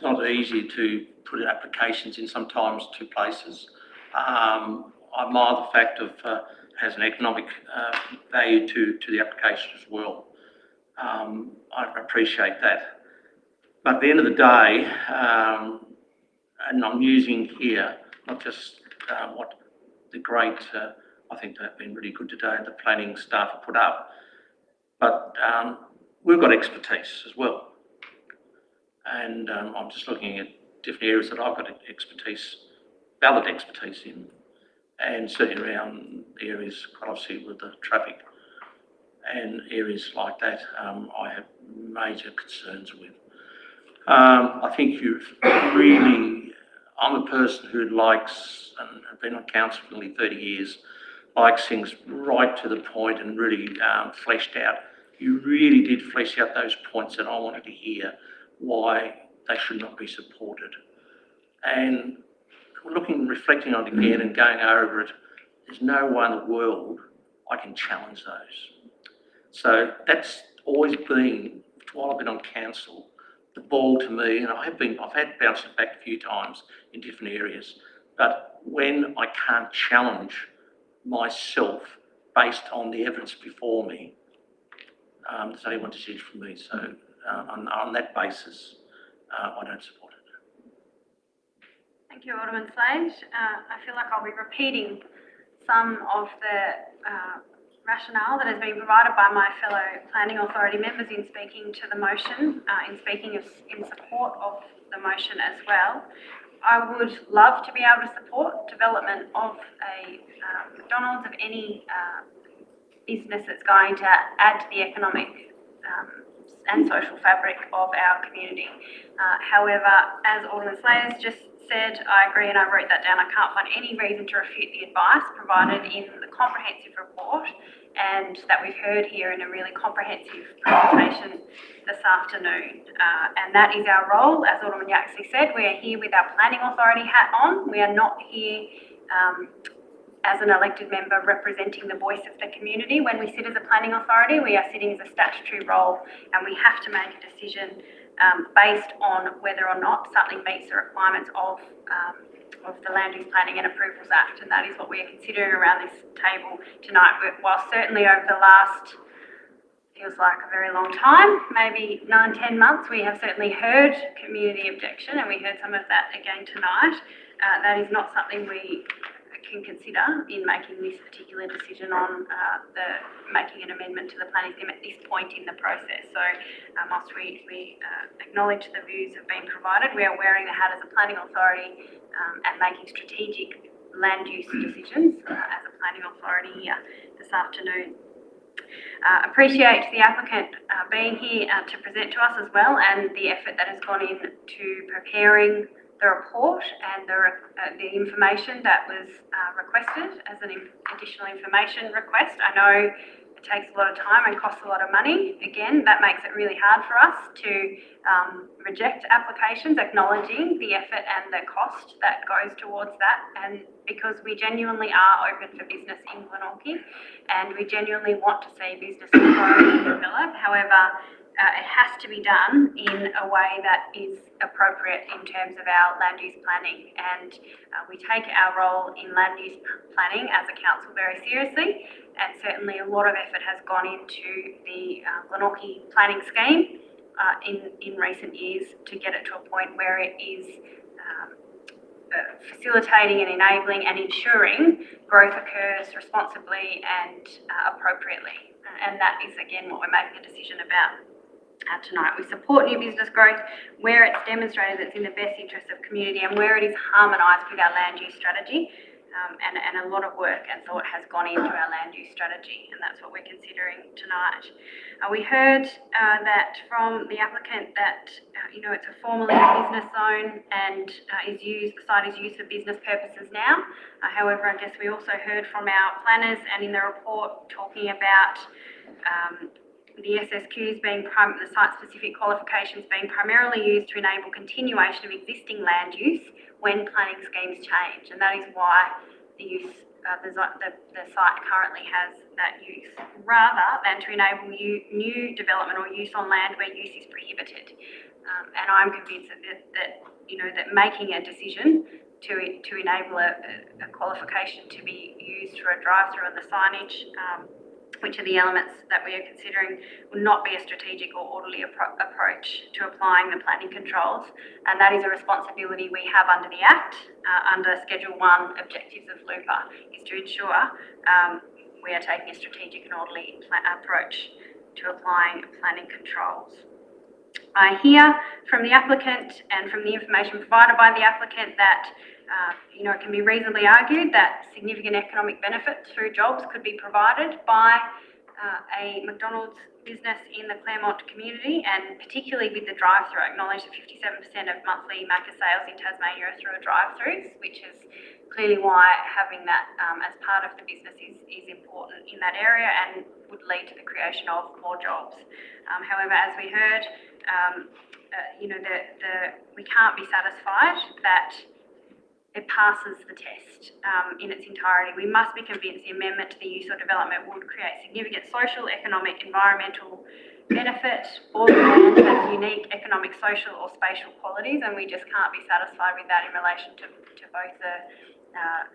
Speaker 13: not easy to put applications in sometimes to places. I admire the fact of has an economic value to the application as well. I appreciate that. But at the end of the day, and I'm using here not just what the great, I think they've been really good today, the planning staff have put up, but we've got expertise as well. And I'm just looking at different areas that I've got valid expertise in, and certainly around areas, quite obviously, with the traffic and areas like that, I have major concerns with. I think I'm a person who likes, and I've been on council for nearly 30 years, likes things right to the point and really fleshed out. You really did flesh out those points that I wanted to hear why they should not be supported. And reflecting on it again and going over it, there's no way in the world I can challenge those. So that's always been, while I've been on council, the ball to me, and I've had bounced it back a few times in different areas, but when I can't challenge myself based on the evidence before me, there's only one decision for me. So on that basis, I don't support it.
Speaker 1: Thank you, Alderman Slade. I feel like I'll be repeating some of the rationale that has been provided by my fellow planning authority members in speaking to the motion, in support of the motion as well. I would love to be able to support development of a McDonald's, of any business that's going to add to the economic and social fabric of our community. However, as Alderman Slade has just said, I agree, and I wrote that down, I can't find any reason to refute the advice provided in the comprehensive report and that we've heard here in a really comprehensive presentation this afternoon. And that is our role. As Alderman Yaxley said, we are here with our planning authority hat on. We are not here as an elected member representing the voice of the community. When we sit as a planning authority, we are sitting as a statutory role, and we have to make a decision based on whether or not something meets the requirements of the Land Use Planning and Approvals Act, and that is what we are considering around this table tonight. While certainly over the last, feels like a very long time, maybe 9-10 months, we have certainly heard community objection, and we heard some of that again tonight. That is not something we can consider in making this particular decision on making an amendment to the planning scheme at this point in the process. So whilst we acknowledge the views have been provided, we are wearing the hat as a planning authority and making strategic land use decisions as a planning authority here this afternoon. Appreciate the applicant being here to present to us as well, and the effort that has gone into preparing the report and the information that was requested as an additional information request. I know it takes a lot of time and costs a lot of money. Again, that makes it really hard for us to reject applications, acknowledging the effort and the cost that goes towards that, and because we genuinely are open for business in Glenorchy and we genuinely want to see business grow and develop. However, it has to be done in a way that is appropriate in terms of our land use planning, and we take our role in land use planning as a council very seriously, and certainly a lot of effort has gone into the Glenorchy planning scheme in recent years to get it to a point where it is facilitating and enabling and ensuring growth occurs responsibly and appropriately, and that is again what we're making a decision about tonight. We support new business growth where it's demonstrated it's in the best interest of community and where it is harmonised with our land use strategy, and a lot of work and thought has gone into our land use strategy, and that's what we're considering tonight. We heard that from the applicant that it's a formally a business zone and the site is used for business purposes now. However, I guess we also heard from our planners and in the report talking about the SSQs being the site-specific qualifications being primarily used to enable continuation of existing land use when planning schemes change, and that is why the site currently has that use, rather than to enable new development or use on land where use is prohibited. And I'm convinced that making a decision to enable a qualification to be used for a drive-through and the signage, which are the elements that we are considering, will not be a strategic or orderly approach to applying the planning controls, and that is a responsibility we have under the Act, under Schedule 1 Objectives of LUPA, is to ensure we are taking a strategic and orderly approach to applying planning controls. I hear from the applicant and from the information provided by the applicant that it can be reasonably argued that significant economic benefit through jobs could be provided by a McDonald's business in the Claremont community, and particularly with the drive-through. I acknowledge that 57% of monthly Macca sales in Tasmania are through drive-throughs, which is clearly why having that as part of the business is important in that area and would lead to the creation of more jobs. However, as we heard, we can't be satisfied that it passes the test in its entirety. We must be convinced the amendment to the use or development would create significant social, economic, environmental benefit, or the land has unique economic, social or spatial qualities, and we just can't be satisfied with that in relation to both the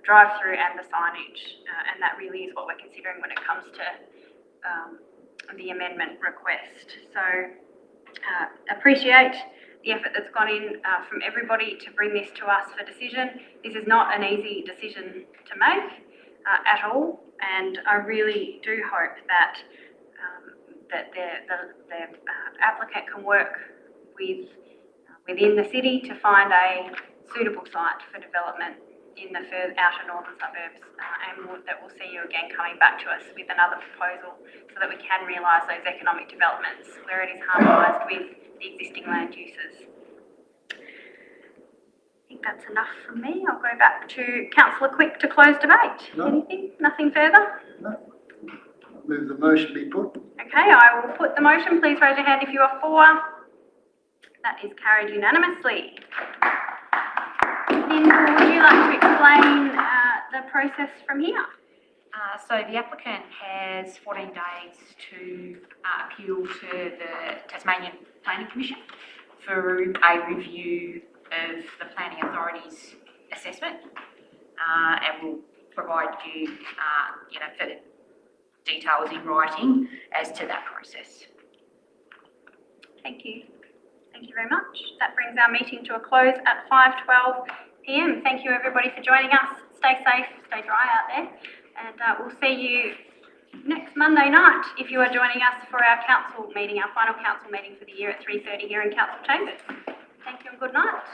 Speaker 1: drive-through and the signage, and that really is what we're considering when it comes to the amendment request. So appreciate the effort that's gone in from everybody to bring this to us for decision. This is not an easy decision to make at all, and I really do hope that the applicant can work within the city to find a suitable site for development in the outer northern suburbs, and that we'll see you again coming back to us with another proposal so that we can realise those economic developments where it is harmonised with the existing land uses. I think that's enough from me. I'll go back to Councillor Quick to close debate.
Speaker 12: No.
Speaker 1: Anything? Nothing further?
Speaker 12: No. I move the motion be put.
Speaker 1: Okay, I will put the motion. Please raise your hand if you are for. That is carried unanimously. Linda, would you like to explain the process from here?
Speaker 3: So the applicant has 14 days to appeal to the Tasmanian Planning Commission for a review of the Planning Authority's assessment, and we'll provide you, further details in writing as to that process.
Speaker 1: Thank you. Thank you very much. That brings our meeting to a close at 5:12 p.m. Thank you everybody for joining us. Stay safe, stay dry out there, and we'll see you next Monday night if you are joining us for our council meeting, our final council meeting for the year at 3:30 here in Council Chambers. Thank you and good night.